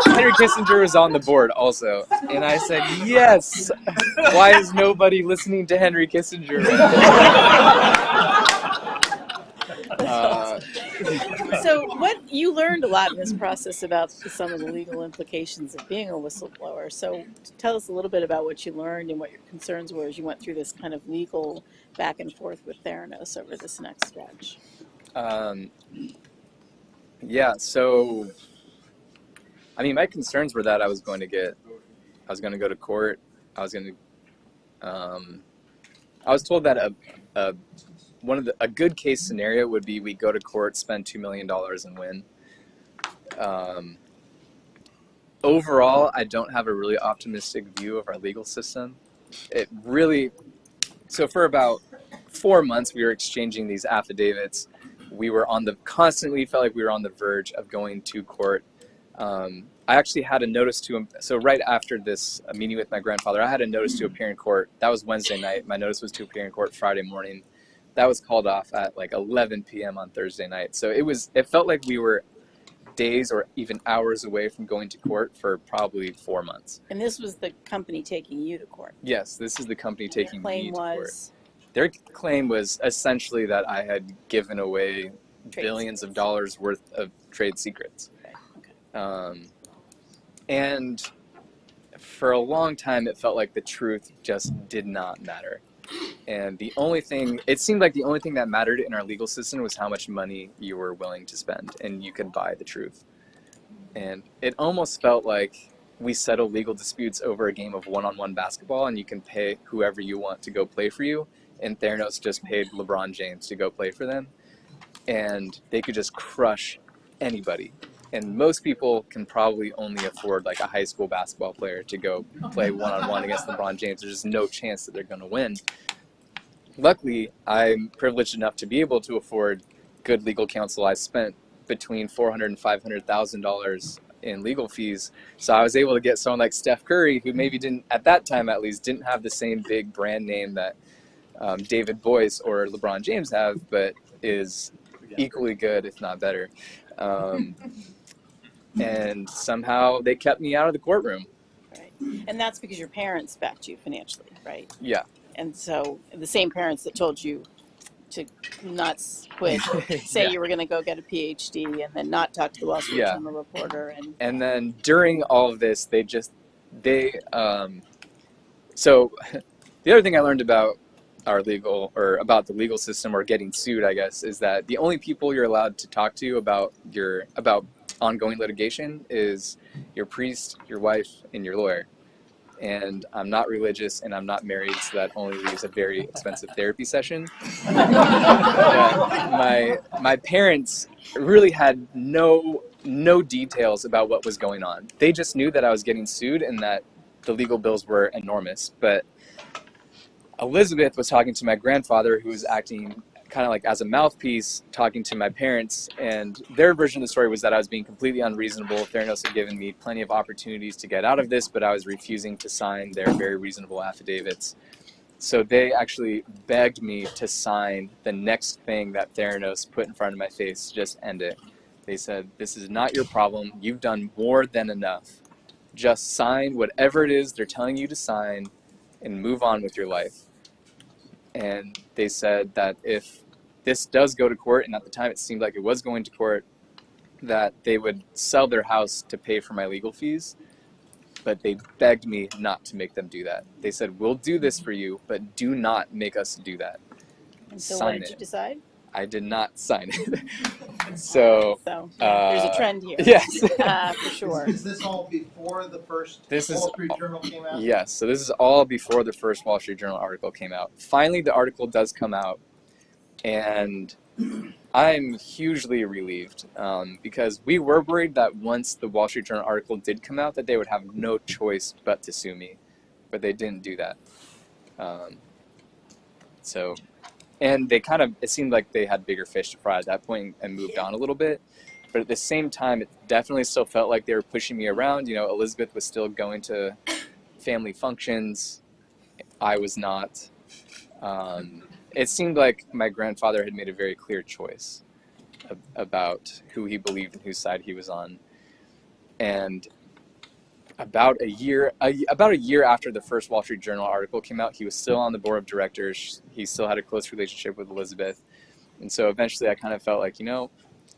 and Henry Kissinger was on the board also. And I said, yes, why is nobody listening to Henry Kissinger right now? So what you learned a lot in this process about some of the legal implications of being a whistleblower. So tell us a little bit about what you learned and what your concerns were as you went through this kind of legal back and forth with Theranos over this next stretch. Yeah, so I mean, my concerns were that I was going to go to court. I was told that a good case scenario would be we go to court, spend $2 million and win. Overall, I don't have a really optimistic view of our legal system. So for about 4 months, we were exchanging these affidavits. We were constantly felt like we were on the verge of going to court. I actually had a notice to, so right after this meeting with my grandfather, I had a notice to appear in court. That was Wednesday night. My notice was to appear in court Friday morning. That was called off at like 11 p.m. on Thursday night. So it felt like we were days or even hours away from going to court for probably 4 months. And this was the company taking you to court? Yes, this is the company taking me to court. Was? Their claim was essentially that I had given away billions of dollars worth of trade secrets. Okay. And for a long time, it felt like the truth just did not matter. And it seemed like the only thing that mattered in our legal system was how much money you were willing to spend, and you could buy the truth. And it almost felt like we settle legal disputes over a game of one-on-one basketball, and you can pay whoever you want to go play for you. And Theranos just paid LeBron James to go play for them, and they could just crush anybody. And most people can probably only afford like a high school basketball player to go play one-on-one against LeBron James. There's just no chance that they're going to win. Luckily, I'm privileged enough to be able to afford good legal counsel. I spent between $400,000 and $500,000 in legal fees. So I was able to get someone like Steph Curry, who maybe didn't, at that time at least, didn't have the same big brand name that David Boyce or LeBron James have, but is equally good, if not better. And somehow they kept me out of the courtroom. Right. And that's because your parents backed you financially, right? Yeah. And so the same parents that told you to not quit, say Yeah. you were going to go get a PhD and then not talk to the Wall Street Yeah. Journal reporter. And then during all of this, so the other thing I learned about about the legal system, or getting sued, I guess, is that the only people you're allowed to talk to about ongoing litigation is your priest, your wife, and your lawyer. And I'm not religious and I'm not married, so that only leaves a very expensive therapy session. My parents really had no details about what was going on. They just knew that I was getting sued and that the legal bills were enormous. But Elizabeth was talking to my grandfather, who was acting kind of like as a mouthpiece, talking to my parents, and their version of the story was that I was being completely unreasonable. Theranos had given me plenty of opportunities to get out of this, but I was refusing to sign their very reasonable affidavits. So they actually begged me to sign the next thing that Theranos put in front of my face, just end it. They said, "This is not your problem. You've done more than enough. Just sign whatever it is they're telling you to sign and move on with your life." And they said that if this does go to court, and at the time it seemed like it was going to court, that they would sell their house to pay for my legal fees. But they begged me not to make them do that. They said, "We'll do this for you, but do not make us do that." And so Sign what did it. you decide? I did not sign it. So there's a trend here. Yes. For sure. Is this all before the first Wall Street Journal came out? Yes. So this is all before the first Wall Street Journal article came out. Finally, the article does come out, and I'm hugely relieved because we were worried that once the Wall Street Journal article did come out, that they would have no choice but to sue me, but they didn't do that. And they it seemed like they had bigger fish to fry at that point and moved on a little bit. But at the same time, it definitely still felt like they were pushing me around. You know, Elizabeth was still going to family functions. I was not. It seemed like my grandfather had made a very clear choice about who he believed and whose side he was on. And about a year after the first Wall Street Journal article came out, he was still on the board of directors. He still had a close relationship with Elizabeth. And so eventually I kind of felt like,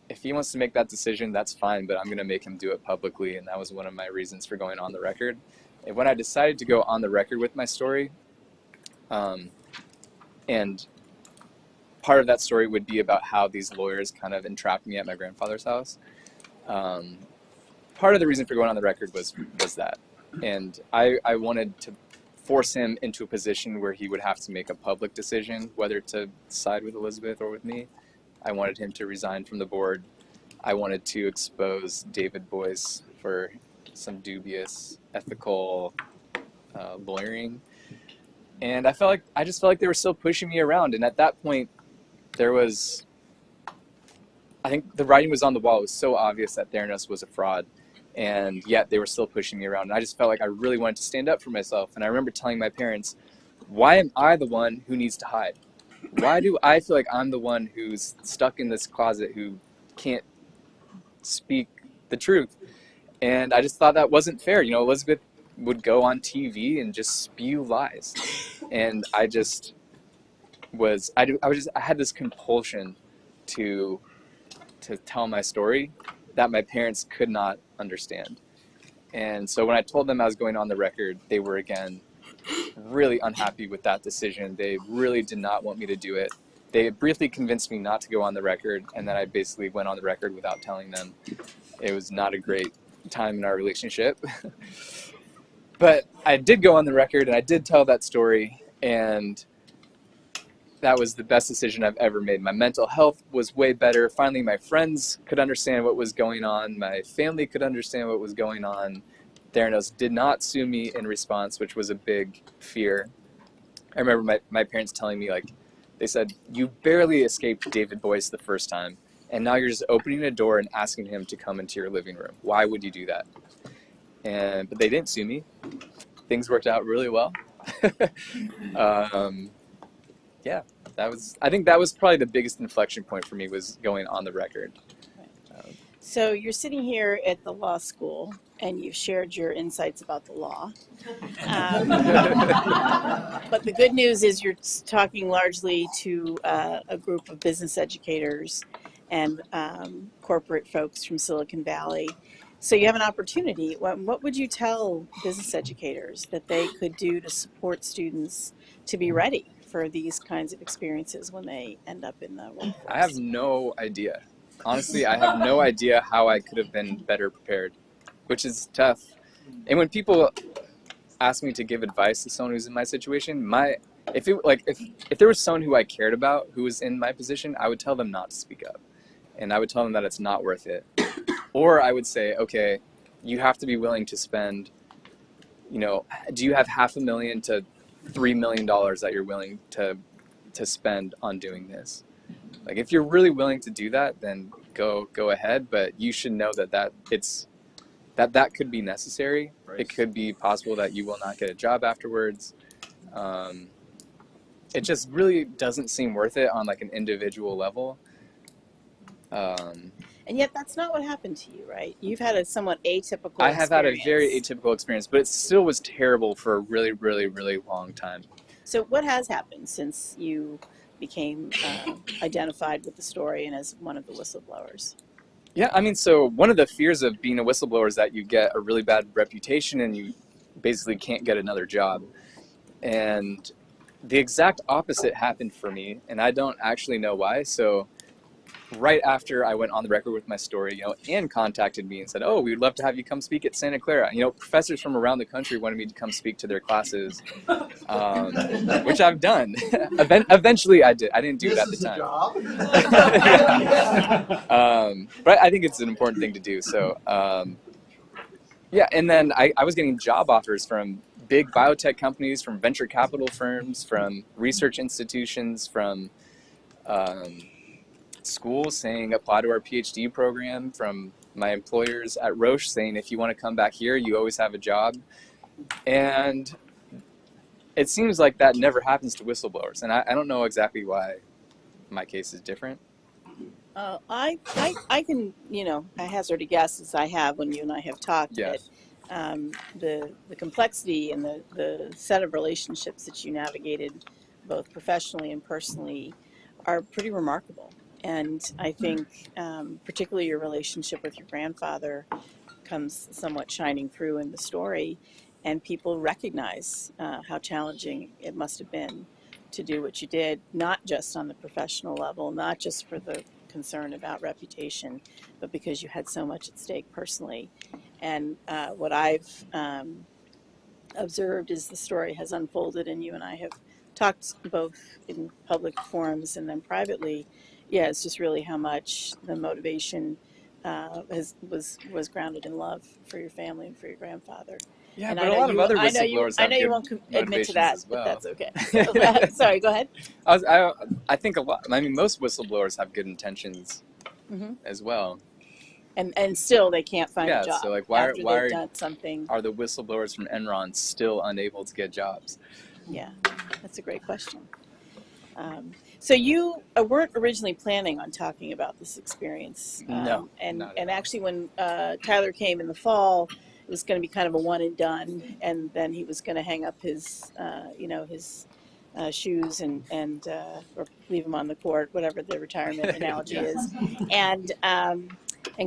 if he wants to make that decision, that's fine, but I'm going to make him do it publicly. And that was one of my reasons for going on the record. And when I decided to go on the record with my story, and part of that story would be about how these lawyers kind of entrapped me at my grandfather's house. Part of the reason for going on the record was that. And I wanted to force him into a position where he would have to make a public decision, whether to side with Elizabeth or with me. I wanted him to resign from the board. I wanted to expose David Boyce for some dubious ethical lawyering. And I just felt like they were still pushing me around. And at that point, I think the writing was on the wall. It was so obvious that Theranos was a fraud. And yet they were still pushing me around. And I just felt like I really wanted to stand up for myself. And I remember telling my parents, why am I the one who needs to hide? Why do I feel like I'm the one who's stuck in this closet, who can't speak the truth? And I just thought that wasn't fair. Elizabeth would go on TV and just spew lies. And I had this compulsion to tell my story that my parents could not understand. And so when I told them I was going on the record, they were again really unhappy with that decision. They really did not want me to do it. They briefly convinced me not to go on the record, and then I basically went on the record without telling them. It was not a great time in our relationship. But I did go on the record, and I did tell that story, and that was the best decision I've ever made. My mental health was way better. Finally, my friends could understand what was going on. My family could understand what was going on. Theranos did not sue me in response, which was a big fear. I remember my parents telling me, they said, "You barely escaped David Boyce the first time, and now you're just opening a door and asking him to come into your living room. Why would you do that?" But they didn't sue me. Things worked out really well. Yeah, I think that was probably the biggest inflection point for me, was going on the record. So you're sitting here at the law school, and you've shared your insights about the law. But the good news is you're talking largely to a group of business educators and corporate folks from Silicon Valley. So you have an opportunity. What would you tell business educators that they could do to support students to be ready for these kinds of experiences when they end up in the workforce? I have no idea. Honestly, I have no idea how I could have been better prepared, which is tough. And when people ask me to give advice to someone who's in my situation, if there was someone who I cared about who was in my position, I would tell them not to speak up. And I would tell them that it's not worth it. Or I would say, okay, you have to be willing to spend, do you have $500,000 to $3 million that you're willing to spend on doing this? Like, if you're really willing to do that, then go ahead. But you should know that could be necessary. Right. It could be possible that you will not get a job afterwards. It just really doesn't seem worth it on like an individual level. And yet that's not what happened to you, right? You've had a somewhat atypical I have had a very atypical experience, but it still was terrible for a really, really, really long time. So what has happened since you became identified with the story and as one of the whistleblowers? Yeah, I mean, so one of the fears of being a whistleblower is that you get a really bad reputation and you basically can't get another job. And the exact opposite happened for me, and I don't actually know why. So right after I went on the record with my story, Anne contacted me and said, "Oh, we'd love to have you come speak at Santa Clara." Professors from around the country wanted me to come speak to their classes, which I've done. Eventually, I did. I didn't do it at the time. But I think it's an important thing to do. So, yeah. And then I was getting job offers from big biotech companies, from venture capital firms, from research institutions, from schools saying apply to our PhD program, from my employers at Roche saying if you want to come back here, you always have a job. And it seems like that never happens to whistleblowers. And I don't know exactly why my case is different. I can, I hazard a guess, as I have when you and I have talked, yes. that the complexity and the set of relationships that you navigated both professionally and personally are pretty remarkable. And I think particularly your relationship with your grandfather comes somewhat shining through in the story, and people recognize how challenging it must have been to do what you did, not just on the professional level, not just for the concern about reputation, but because you had so much at stake personally. And what I've observed as the story has unfolded, and you and I have talked both in public forums and then privately, it's just really how much the motivation was grounded in love for your family and for your grandfather. Yeah, and but a lot of other whistleblowers have I know you won't admit to that, as well. But that's okay. Sorry, go ahead. I think most whistleblowers have good intentions as well. And still they can't find a job. So like why done something. Are the whistleblowers from Enron still unable to get jobs? Yeah, that's a great question. So you weren't originally planning on talking about this experience. No. And actually when Tyler came in the fall, it was going to be kind of a one and done, and then he was going to hang up his shoes and or leave them on the court, whatever the retirement analogy is, and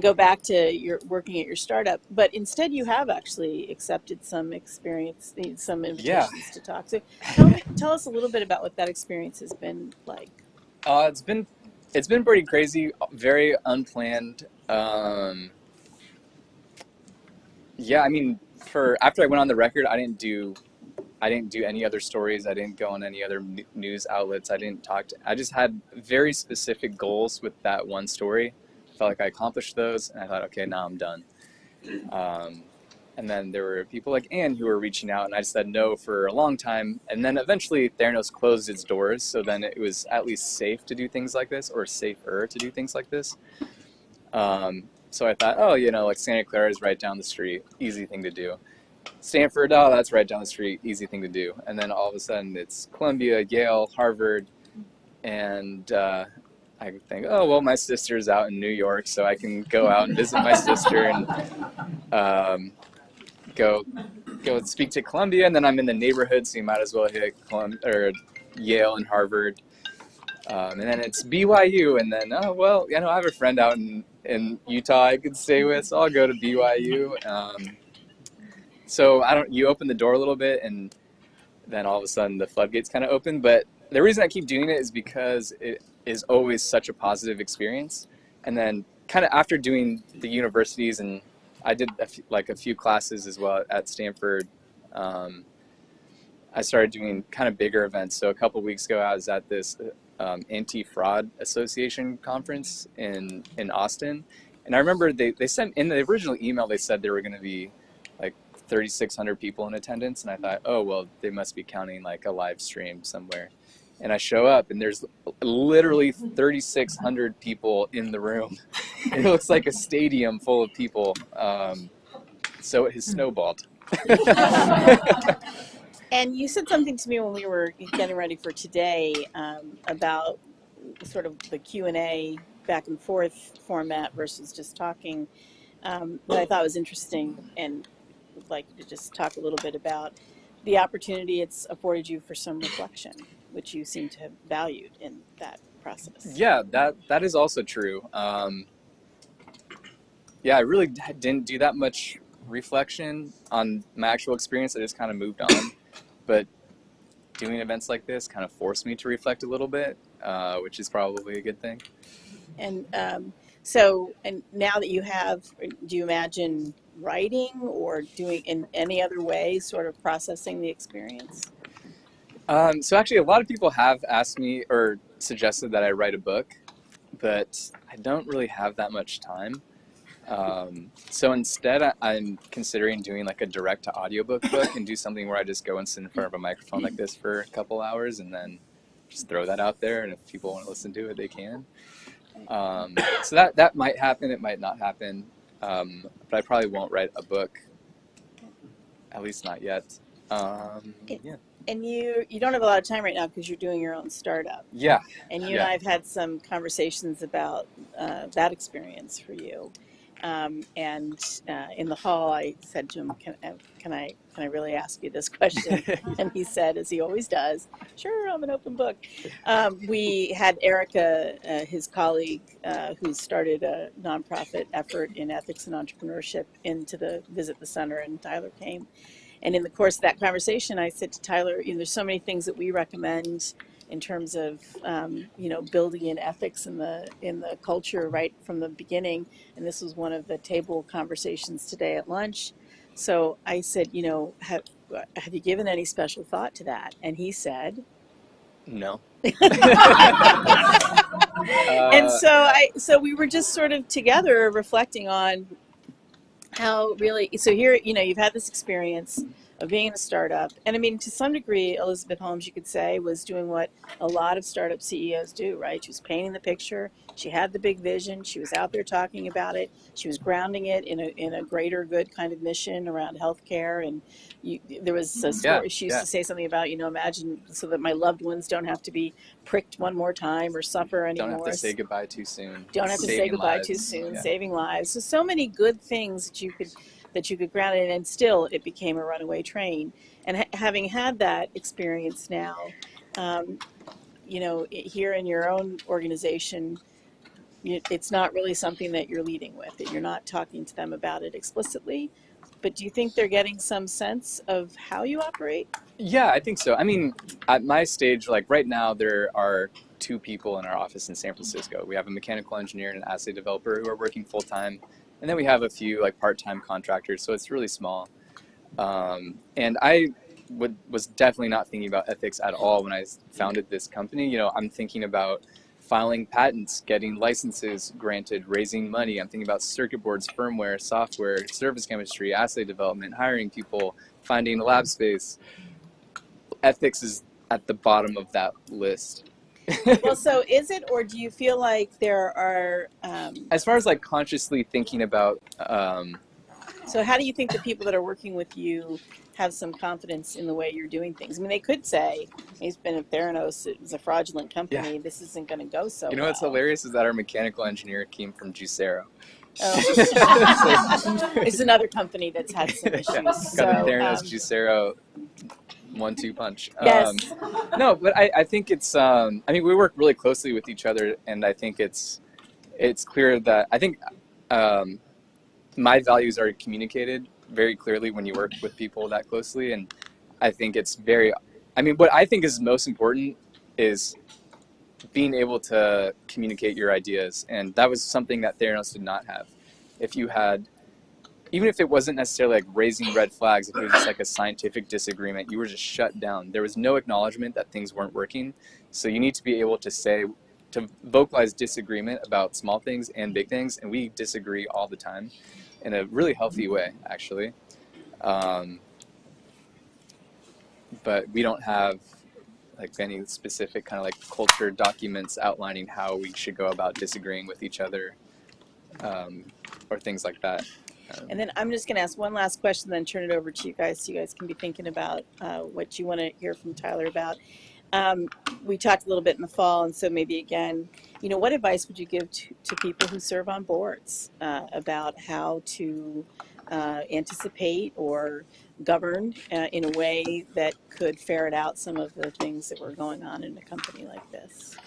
go back to your working at your startup. But instead, you have actually accepted some invitations to talk. So tell us a little bit about what that experience has been like. It's been pretty crazy, very unplanned. After I went on the record, I didn't do any other stories. I didn't go on any other news outlets. I just had very specific goals with that one story. Felt like I accomplished those, and I thought, okay, now I'm done. And then there were people like Anne who were reaching out, and I said no for a long time. And then eventually Theranos closed its doors, so then it was at least safe to do things like this, or safer to do things like this. So I thought, like Santa Clara is right down the street, easy thing to do. Stanford, that's right down the street, easy thing to do. And then all of a sudden it's Columbia, Yale, Harvard, and I think, oh, well, my sister's out in New York, so I can go out and visit my sister and go speak to Columbia, and then I'm in the neighborhood, so you might as well hit or Yale and Harvard. And then it's BYU, and then, oh, well, I have a friend out in Utah I could stay with, so I'll go to BYU. So you open the door a little bit, and then all of a sudden the floodgates kind of open. But the reason I keep doing it is because it is always such a positive experience. And then kind of after doing the universities, and I did a few classes as well at Stanford, I started doing kind of bigger events. So a couple of weeks ago, I was at this anti-fraud association conference in Austin. And I remember they sent in the original email, they said there were going to be like 3,600 people in attendance. And I thought, oh, well, they must be counting like a live stream somewhere. And I show up and there's literally 3,600 people in the room. It looks like a stadium full of people. So it has snowballed. And you said something to me when we were getting ready for today about sort of the Q&A back and forth format versus just talking that I thought was interesting, and would like you to just talk a little bit about the opportunity it's afforded you for some reflection, which you seem to have valued in that process. Yeah, that is also true. I really didn't do that much reflection on my actual experience. I just kind of moved on. But doing events like this kind of forced me to reflect a little bit, which is probably a good thing. And so now that you have, do you imagine writing or doing in any other way, sort of processing the experience? So actually, a lot of people have asked me or suggested that I write a book, but I don't really have that much time. So instead, I'm considering doing like a direct to audiobook book and do something where I just go and sit in front of a microphone like this for a couple hours and then just throw that out there. And if people want to listen to it, they can. So that might happen. It might not happen. But I probably won't write a book, at least not yet. Yeah. And you don't have a lot of time right now because you're doing your own startup. Yeah. And you and I have had some conversations about that experience for you. And in the hall, I said to him, can I really ask you this question? And he said, as he always does, sure, I'm an open book. We had Erica, his colleague, who started a nonprofit effort in ethics and entrepreneurship, into the Visit the Center, and Tyler came. And in the course of that conversation, I said to Tyler, there's so many things that we recommend in terms of building in ethics in the culture right from the beginning, and this was one of the table conversations today at lunch. So I said, have you given any special thought to that? And he said, no. And so we were just sort of together reflecting on how really, so here, you've had this experience of being in a startup. And I mean, to some degree, Elizabeth Holmes, you could say, was doing what a lot of startup CEOs do, right? She was painting the picture. She had the big vision. She was out there talking about it. She was grounding it in a greater good kind of mission around healthcare. And there was a story. She used to say something about, imagine so that my loved ones don't have to be pricked one more time or suffer anymore. Don't have to say goodbye too soon. Don't have to say goodbye too soon. Yeah. Saving lives. So many good things that you could ground it in, and still it became a runaway train. And having had that experience now, here in your own organization, it's not really something that you're leading with, that you're not talking to them about it explicitly. But do you think they're getting some sense of how you operate? Yeah, I think so. I mean, at my stage, like right now, there are 2 people in our office in San Francisco. We have a mechanical engineer and an assay developer who are working full-time. And then we have a few like part-time contractors, so it's really small. And I was definitely not thinking about ethics at all when I founded this company. I'm thinking about filing patents, getting licenses granted, raising money. I'm thinking about circuit boards, firmware, software, surface chemistry, assay development, hiring people, finding lab space. Ethics is at the bottom of that list. Well, so is it, or do you feel like there are... As far as like consciously thinking about So how do you think the people that are working with you have some confidence in the way you're doing things? I mean, they could say, he's been at Theranos, it was a fraudulent company, this isn't going to go so You know what's well. hilarious is that our mechanical engineer came from Juicero. Oh. It's another company that's had some issues. Yeah, got So, the Theranos Juicero 1-2 punch. yes. No, but I think it's, I mean, we work really closely with each other, and I think it's clear that, I think my values are communicated very clearly when you work with people that closely, and I think it's very, I mean, what I think is most important is being able to communicate your ideas, and that was something that Theranos did not have. If you had, even if it wasn't necessarily like raising red flags, if it was just like a scientific disagreement, you were just shut down. There was no acknowledgement that things weren't working. So you need to be able to say, to vocalize disagreement about small things and big things, and we disagree all the time in a really healthy way, actually. But we don't have like any specific kind of like culture documents outlining how we should go about disagreeing with each other, or things like that. And then I'm just going to ask one last question, then turn it over to you guys so you guys can be thinking about what you want to hear from Tyler about. We talked a little bit in the fall, and so maybe again, you know, what advice would you give to people who serve on boards about how to anticipate or govern in a way that could ferret out some of the things that were going on in a company like this?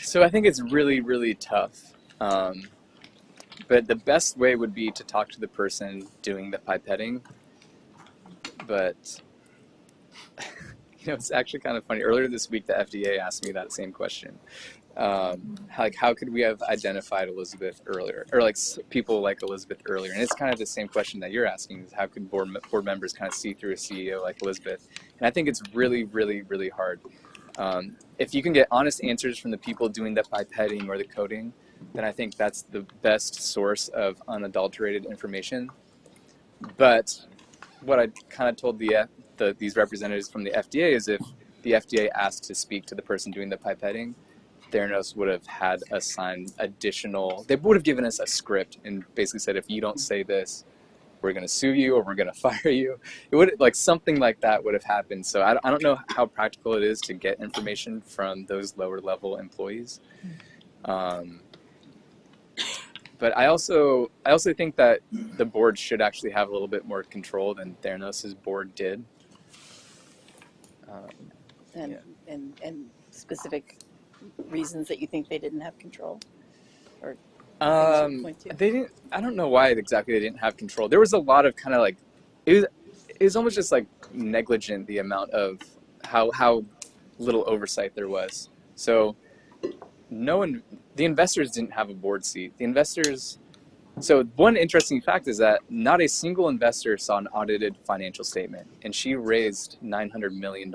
So I think it's really, really tough. But the best way would be to talk to the person doing the pipetting. But, you know, it's actually kind of funny. Earlier this week, the FDA asked me that same question. How could we have identified Elizabeth earlier, or like people like Elizabeth earlier? And it's kind of the same question that you're asking, is how could board members kind of see through a CEO like Elizabeth? And I think it's really, really, really hard. If you can get honest answers from the people doing the pipetting or the coding, then I think that's the best source of unadulterated information. But what I kind of told these representatives from the FDA is, if the FDA asked to speak to the person doing the pipetting, Theranos would have had us sign additional, they would have given us a script and basically said, if you don't say this, we're going to sue you or we're going to fire you. It would, like, something like that would have happened. So I don't know how practical it is to get information from those lower level employees. But I also think that the board should actually have a little bit more control than Theranos' board did. And specific reasons that you think they didn't have control, or they didn't. I don't know why exactly they didn't have control. There was a lot of kind of like, it was almost just like negligent, the amount of how little oversight there was. So the investors didn't have a board seat. So one interesting fact is that not a single investor saw an audited financial statement, and she raised $900 million.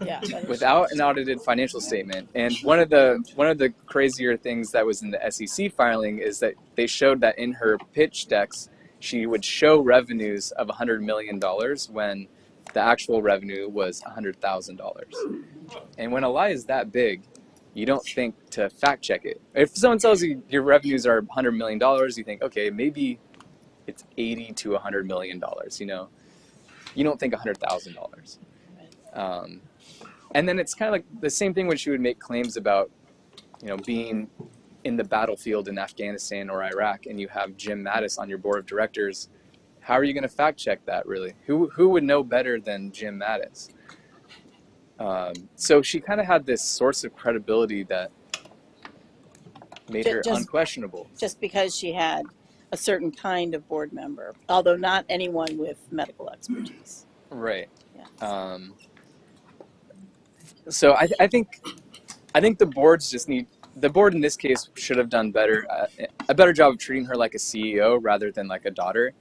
Yeah, without an audited financial statement. And one of the crazier things that was in the SEC filing is that they showed that in her pitch decks, she would show revenues of $100 million when the actual revenue was $100,000. And when a lie is that big, you don't think to fact check it. If someone tells you your revenues are $100 million, you think, okay, maybe it's $80 to $100 million, you know? You don't think $100,000. And then it's kind of like the same thing when she would make claims about, you know, being in the battlefield in Afghanistan or Iraq, and you have Jim Mattis on your board of directors. How are you going to fact check that, really? Who would know better than Jim Mattis? So she kind of had this source of credibility that made her unquestionable. Just because she had a certain kind of board member, although not anyone with medical expertise. Right. Yeah. So I think the board in this case should have done a better job of treating her like a CEO rather than like a daughter.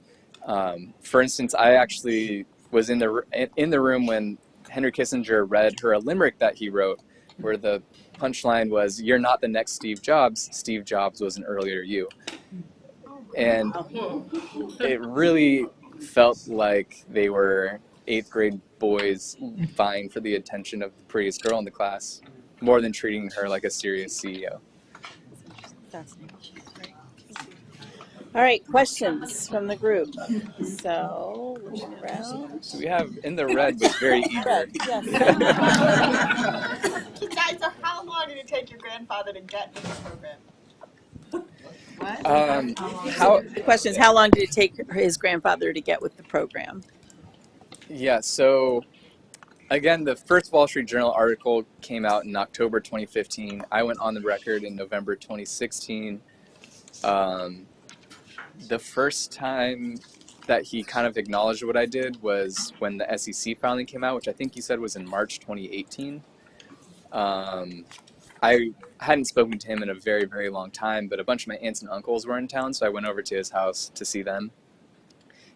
For instance, I actually was in the room when Henry Kissinger read her a limerick that he wrote, where the punchline was, "You're not the next Steve Jobs. Steve Jobs was an earlier you." And it really felt like they were 8th grade boys vying for the attention of the prettiest girl in the class, more than treating her like a serious CEO. Fascinating. All right, questions from the group. So, looking around. So we have in the red was very eager. Yes. Guys, so how long did it take your grandfather to get in the program? The question is, how long did it take his grandfather to get with the program? Yeah, so again, the first Wall Street Journal article came out in October 2015. I went on the record in November 2016. The first time that he kind of acknowledged what I did was when the SEC filing came out, which I think he said was in March 2018. I hadn't spoken to him in a very, very long time, but a bunch of my aunts and uncles were in town, so I went over to his house to see them.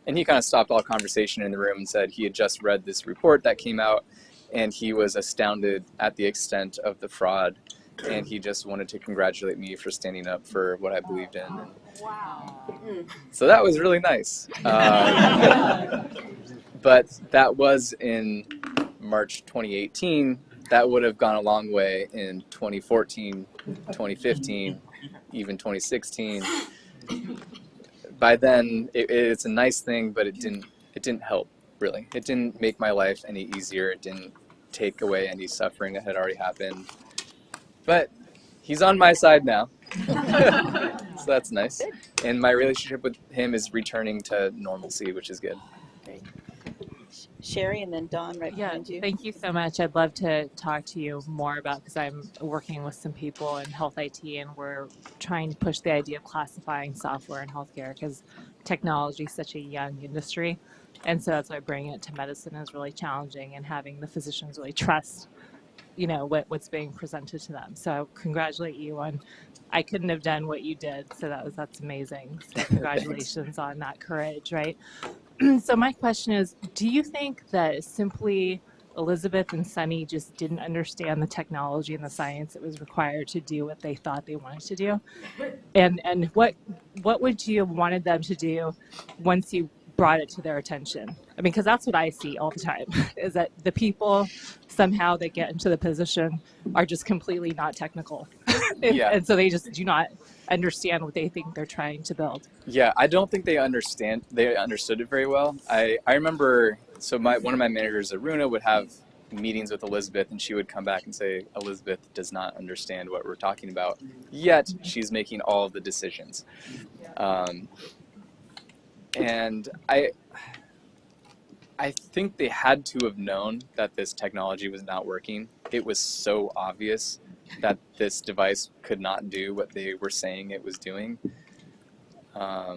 And he kind of stopped all conversation in the room and said he had just read this report that came out, and he was astounded at the extent of the fraud, and he just wanted to congratulate me for standing up for what I believed in. And so that was really nice. But that was in March 2018. That would have gone a long way in 2014, 2015, even 2016. By then, it's a nice thing, but it didn't help, really. It didn't make my life any easier. It didn't take away any suffering that had already happened. But he's on my side now, so that's nice. And my relationship with him is returning to normalcy, which is good. Great. Sherry, and then Dawn right behind you. Thank you so much. I'd love to talk to you more about, because I'm working with some people in health IT, and we're trying to push the idea of classifying software in healthcare, because technology is such a young industry. And so that's why bringing it to medicine is really challenging, and having the physicians really trust, what's being presented to them. So congratulate you on, I couldn't have done what you did. So that's amazing. So congratulations on that courage, right? So my question is, do you think that simply Elizabeth and Sunny just didn't understand the technology and the science that was required to do what they thought they wanted to do? And what would you have wanted them to do once you brought it to their attention? I mean, because that's what I see all the time, is that the people somehow that get into the position are just completely not technical. Yeah. And so they just do not understand what they think they're trying to build. Yeah, I don't think they understood it very well. I remember, so one of my managers, Aruna, would have meetings with Elizabeth, and she would come back and say, Elizabeth does not understand what we're talking about, yet she's making all of the decisions. And I think they had to have known that this technology was not working. It was so obvious that this device could not do what they were saying it was doing. But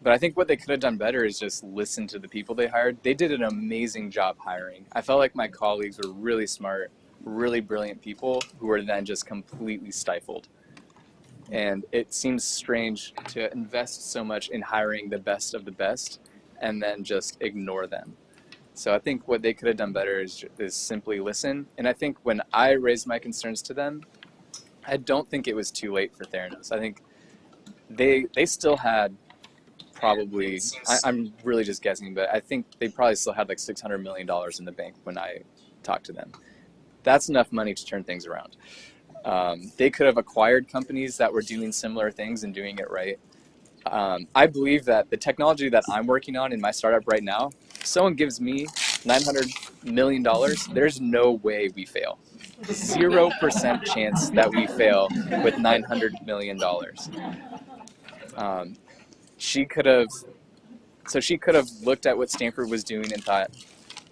I think what they could have done better is just listen to the people they hired. They did an amazing job hiring. I felt like my colleagues were really smart, really brilliant people who were then just completely stifled. And it seems strange to invest so much in hiring the best of the best and then just ignore them. So I think what they could have done better is simply listen. And I think when I raised my concerns to them, I don't think it was too late for Theranos. I think they still had probably, I'm really just guessing, but I think they probably still had like $600 million in the bank when I talked to them. That's enough money to turn things around. They could have acquired companies that were doing similar things and doing it right. I believe that the technology that I'm working on in my startup right now, if someone gives me $900 million, there's no way we fail. 0% chance that we fail with $900 million. She could have looked at what Stanford was doing and thought,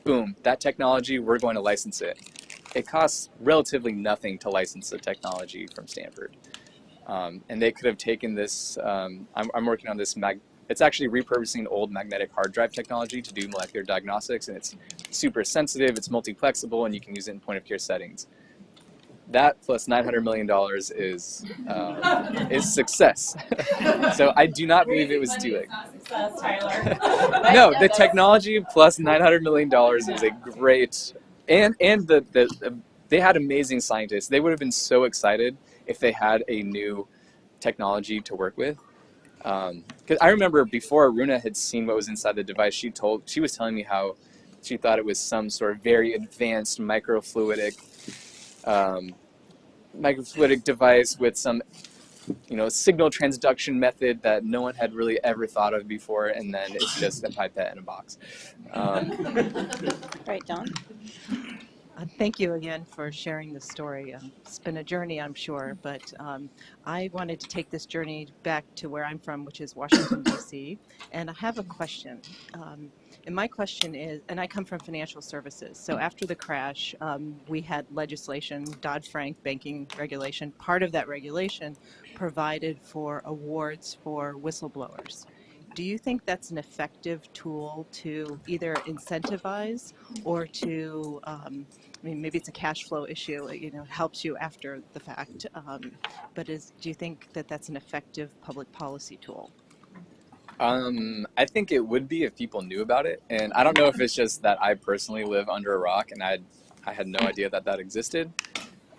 boom, that technology, we're going to license it. It costs relatively nothing to license the technology from Stanford. And they could have taken this, I'm working on this, it's actually repurposing old magnetic hard drive technology to do molecular diagnostics, and it's super sensitive, it's multiplexable, and you can use it in point of care settings. That plus $900 million is success. So I do not believe it was too late. No, the technology plus $900 million is a great, and they had amazing scientists. They would have been so excited if they had a new technology to work with. Because I remember before Aruna had seen what was inside the device, she was telling me how she thought it was some sort of very advanced microfluidic device with some signal transduction method that no one had really ever thought of before, and then it's just a pipette in a box. All right, Don. Thank you again for sharing the story. It's been a journey, I'm sure, but I wanted to take this journey back to where I'm from, which is Washington, D.C., and I have a question. And my question is, and I come from financial services, so after the crash, we had legislation, Dodd-Frank banking regulation. Part of that regulation provided for awards for whistleblowers. Do you think that's an effective tool to either incentivize or to maybe it's a cash flow issue, it helps you after the fact, but do you think that that's an effective public policy tool? I think it would be if people knew about it, and I don't know if it's just that I personally live under a rock and I had no idea that existed.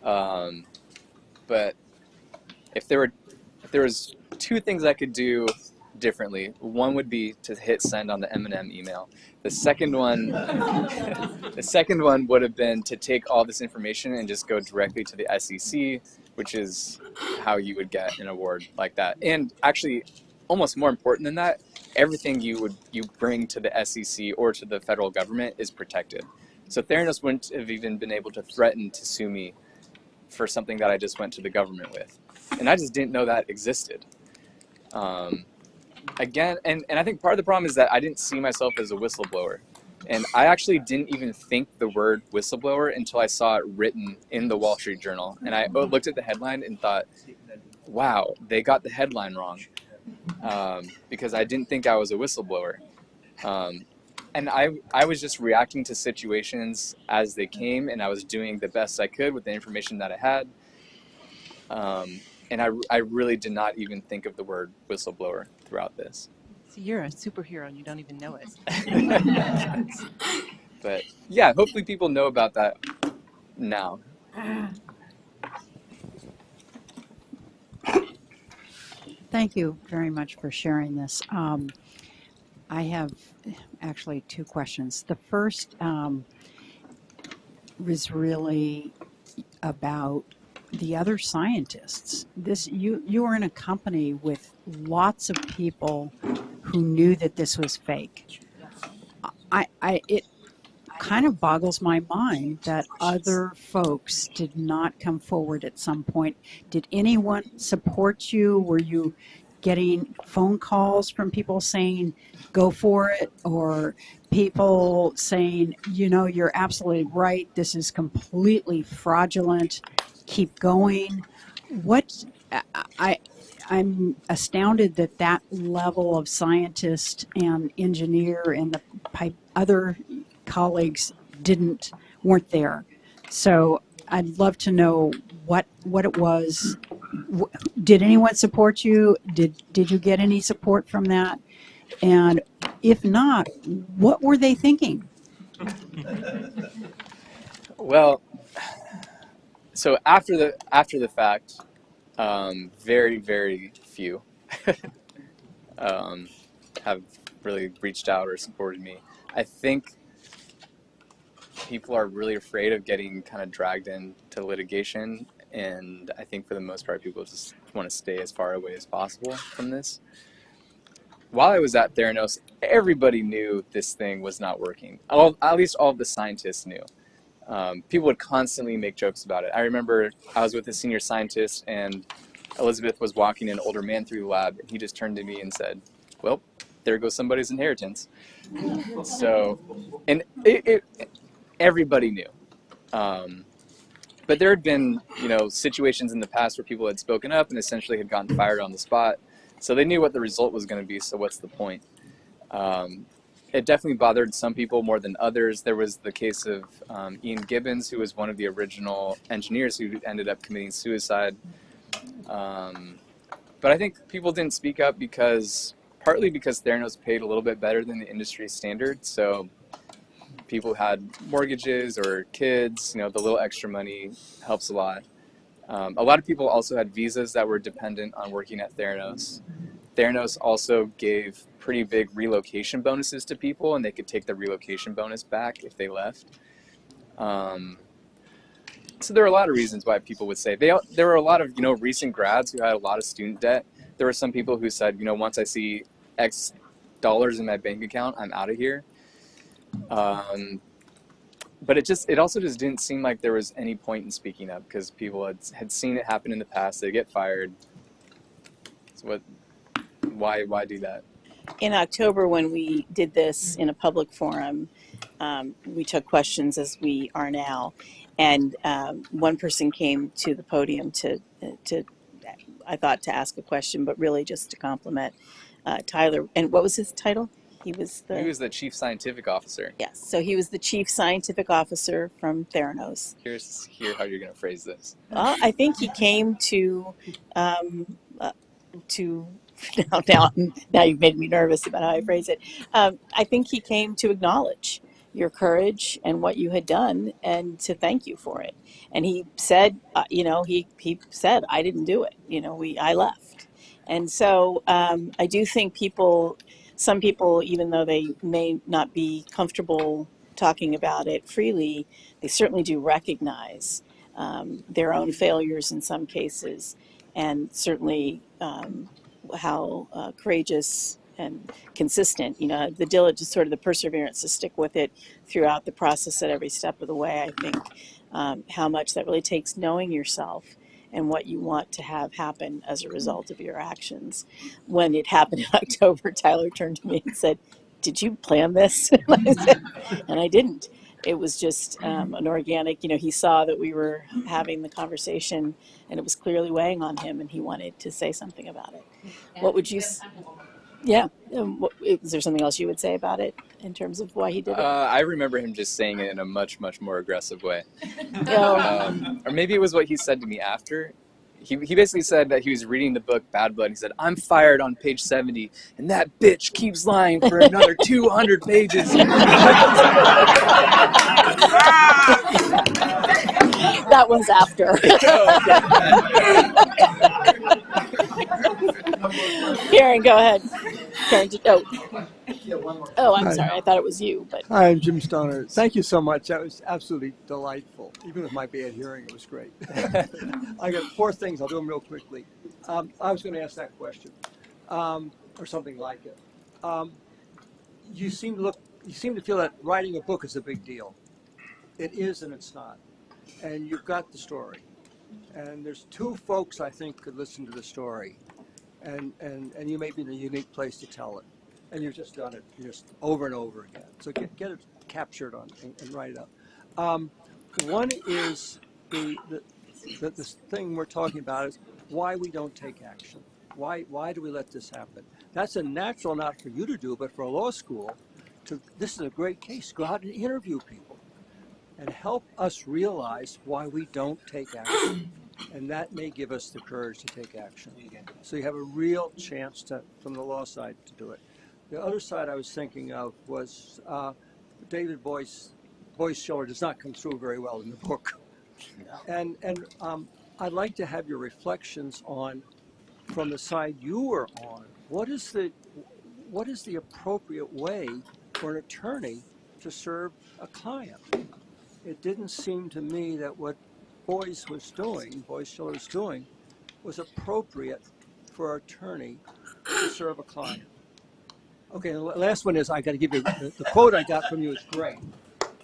But if there was two things I could do differently, one would be to hit send on the M&M email. The second one would have been to take all this information and just go directly to the SEC, which is how you would get an award like that. And actually, almost more important than that, everything you bring to the SEC or to the federal government is protected. So Theranos wouldn't have even been able to threaten to sue me for something that I just went to the government with. And I just didn't know that existed. Again, and I think part of the problem is that I didn't see myself as a whistleblower. And I actually didn't even think the word whistleblower until I saw it written in the Wall Street Journal. And I looked at the headline and thought, wow, they got the headline wrong. Because I didn't think I was a whistleblower. And I was just reacting to situations as they came, and I was doing the best I could with the information that I had. And I really did not even think of the word whistleblower throughout this. So you're a superhero and you don't even know it. But yeah, hopefully people know about that now. Thank you very much for sharing this. I have actually two questions. The first was really about the other scientists. You were in a company with lots of people who knew that this was fake. It kind of boggles my mind that other folks did not come forward at some point. Did anyone support you? Were you getting phone calls from people saying, go for it? Or people saying, you're absolutely right. This is completely fraudulent. Keep going. I'm astounded that level of scientist and engineer and the other colleagues weren't there. So I'd love to know what it was. Did anyone support you? Did you get any support from that? And if not, what were they thinking? Well, so after the fact, very, very few have really reached out or supported me. I think people are really afraid of getting kind of dragged into litigation, and I think for the most part people just want to stay as far away as possible from this. While I was at Theranos, everybody knew this thing was not working. At least all of the scientists knew. People would constantly make jokes about it. I remember I was with a senior scientist, and Elizabeth was walking an older man through the lab, and he just turned to me and said, well, there goes somebody's inheritance. So, and everybody knew. But there had been, situations in the past where people had spoken up and essentially had gotten fired on the spot. So they knew what the result was going to be, so what's the point? It definitely bothered some people more than others. There was the case of Ian Gibbons, who was one of the original engineers who ended up committing suicide. But I think people didn't speak up partly because Theranos paid a little bit better than the industry standard. So people had mortgages or kids, the little extra money helps a lot. A lot of people also had visas that were dependent on working at Theranos. Theranos also gave pretty big relocation bonuses to people, and they could take the relocation bonus back if they left. So there are a lot of reasons why people would say there were a lot of recent grads who had a lot of student debt. There were some people who said once I see X dollars in my bank account, I'm out of here. But it also just didn't seem like there was any point in speaking up because people had seen it happen in the past. They get fired. So why do that? In October, when we did this in a public forum, we took questions as we are now, and one person came to the podium to I thought to ask a question, but really just to compliment Tyler. And what was his title? He was the chief scientific officer. Yes, so he was the chief scientific officer from Theranos. Curious to hear how you're going to phrase this. Well, I think he came to now you've made me nervous about how I phrase it. I think he came to acknowledge your courage and what you had done, and to thank you for it. And he said, he said, I didn't do it. I left. And so I do think some people, even though they may not be comfortable talking about it freely, they certainly do recognize their own failures in some cases, and certainly how courageous and consistent, the diligence, sort of the perseverance to stick with it throughout the process at every step of the way. I think how much that really takes, knowing yourself and what you want to have happen as a result of your actions. When it happened in October, Tyler turned to me and said, "Did you plan this?" And I didn't. It was just an organic, he saw that we were having the conversation and it was clearly weighing on him and he wanted to say something about it. What would you, yeah, is there something else you would say about it in terms of why he did it? I remember him just saying it in a much, much more aggressive way. Or maybe it was what he said to me after. He basically said that he was reading the book Bad Blood. He said, "I'm fired on page 70, and that bitch keeps lying for another 200 pages. That was after. Karen, go ahead. Karen, I'm sorry. I thought it was you. But Hi, I'm Jim Stoner. Thank you so much. That was absolutely delightful. Even with my bad hearing, it was great. I got 4 things. I'll do them real quickly. I was going to ask that question, or something like it. You seem to feel that writing a book is a big deal. It is and it's not. And you've got the story. And there's 2 folks I think could listen to the story. And you may be in a unique place to tell it. And you've just done it just over and over again. So get it captured and write it up. One is the thing we're talking about is why we don't take action. Why do we let this happen? That's a natural, not for you to do, but for a law school. This is a great case. Go out and interview people and help us realize why we don't take action. And that may give us the courage to take action. So you have a real chance from the law side to do it. The other side I was thinking of was David Boyce Schiller does not come through very well in the book. And I'd like to have your reflections on, from the side you were on, what is the appropriate way for an attorney to serve a client? It didn't seem to me that what Boyce Schiller was doing, was appropriate for an attorney to serve a client. Okay, the last one is, I got to give you, the quote I got from you is great.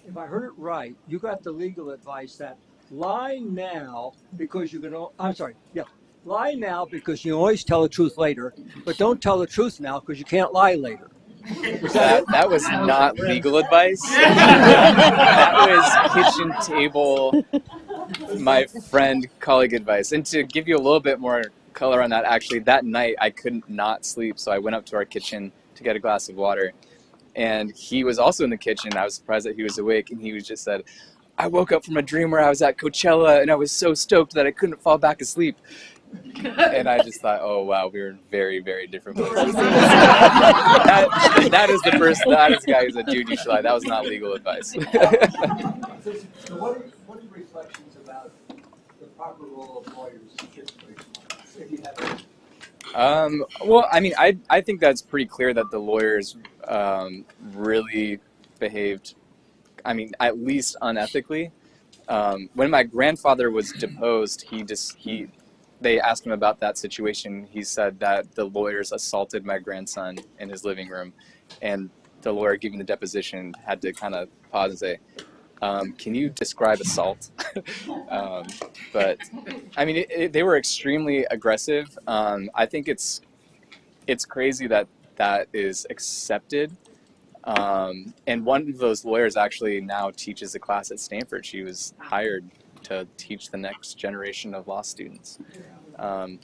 If I heard it right, you got the legal advice that lie now because you can, lie now because you always tell the truth later, but don't tell the truth now because you can't lie later. That was not legal advice. That was kitchen table, my friend, colleague advice. And to give you a little bit more color on that, actually, that night I couldn't not sleep, so I went up to our kitchen to get a glass of water. And he was also in the kitchen. I was surprised that he was awake, and he just said, "I woke up from a dream where I was at Coachella, and I was so stoked that I couldn't fall back asleep." And I just thought, oh, wow, we were in very, very different places. that is the guy who's a dude, you should lie. That was not legal advice. So what are your reflections about the proper role of lawyers in situations, if you have any? Well, I mean, I think that's pretty clear that the lawyers really behaved, I mean, at least unethically. When my grandfather was deposed, they asked him about that situation. He said that the lawyers assaulted my grandson in his living room, and the lawyer giving the deposition had to kind of pause and say, can you describe assault? But I mean, they were extremely aggressive. I think it's crazy that that is accepted. And one of those lawyers actually now teaches a class at Stanford. She was hired to teach the next generation of law students.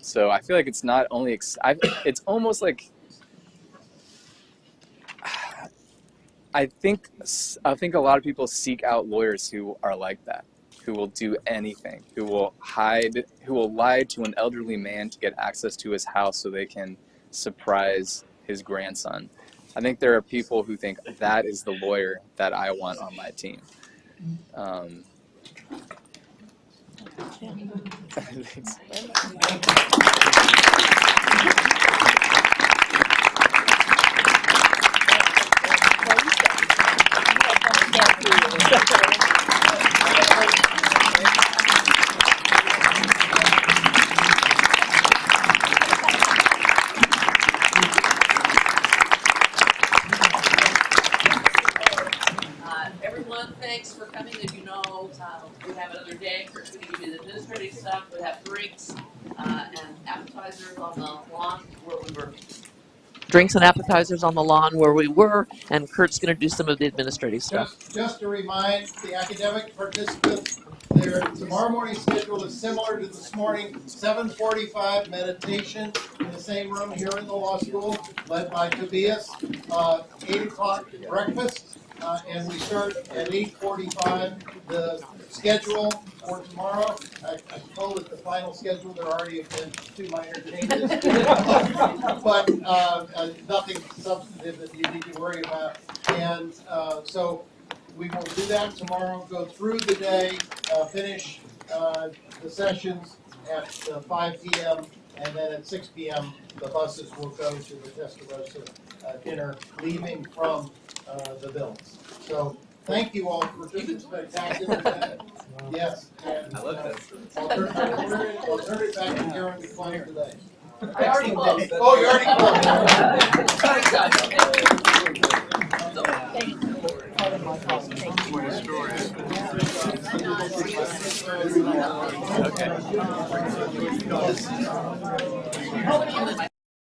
So I feel like it's not only, it's almost like, I think a lot of people seek out lawyers who are like that, who will do anything, who will lie to an elderly man to get access to his house so they can surprise his grandson. I think there are people who think that is the lawyer that I want on my team. Everyone, thanks for coming. As you know, we have another day. Kurt's going to give you the administrative stuff. We have drinks and appetizers on the lawn where we were. Drinks and appetizers on the lawn where we were, and Kurt's going to do some of the administrative stuff. Just to remind the academic participants, their tomorrow morning schedule is similar to this morning. 7:45 meditation in the same room here in the law school, led by Tobias. 8 o'clock breakfast, and we start at 8:45. The schedule for tomorrow, I'm told at the final schedule there already have been 2 minor changes, but nothing substantive that you need to worry about. And so we will do that tomorrow, go through the day, finish the sessions at 5 p.m., and then at 6 p.m. the buses will go to the Testarossa dinner, leaving from the Bills. So thank you all for just a spectacular day. Yes. And, I love that. I'll turn it back to Karen to close today. I already closed. Oh, you already closed.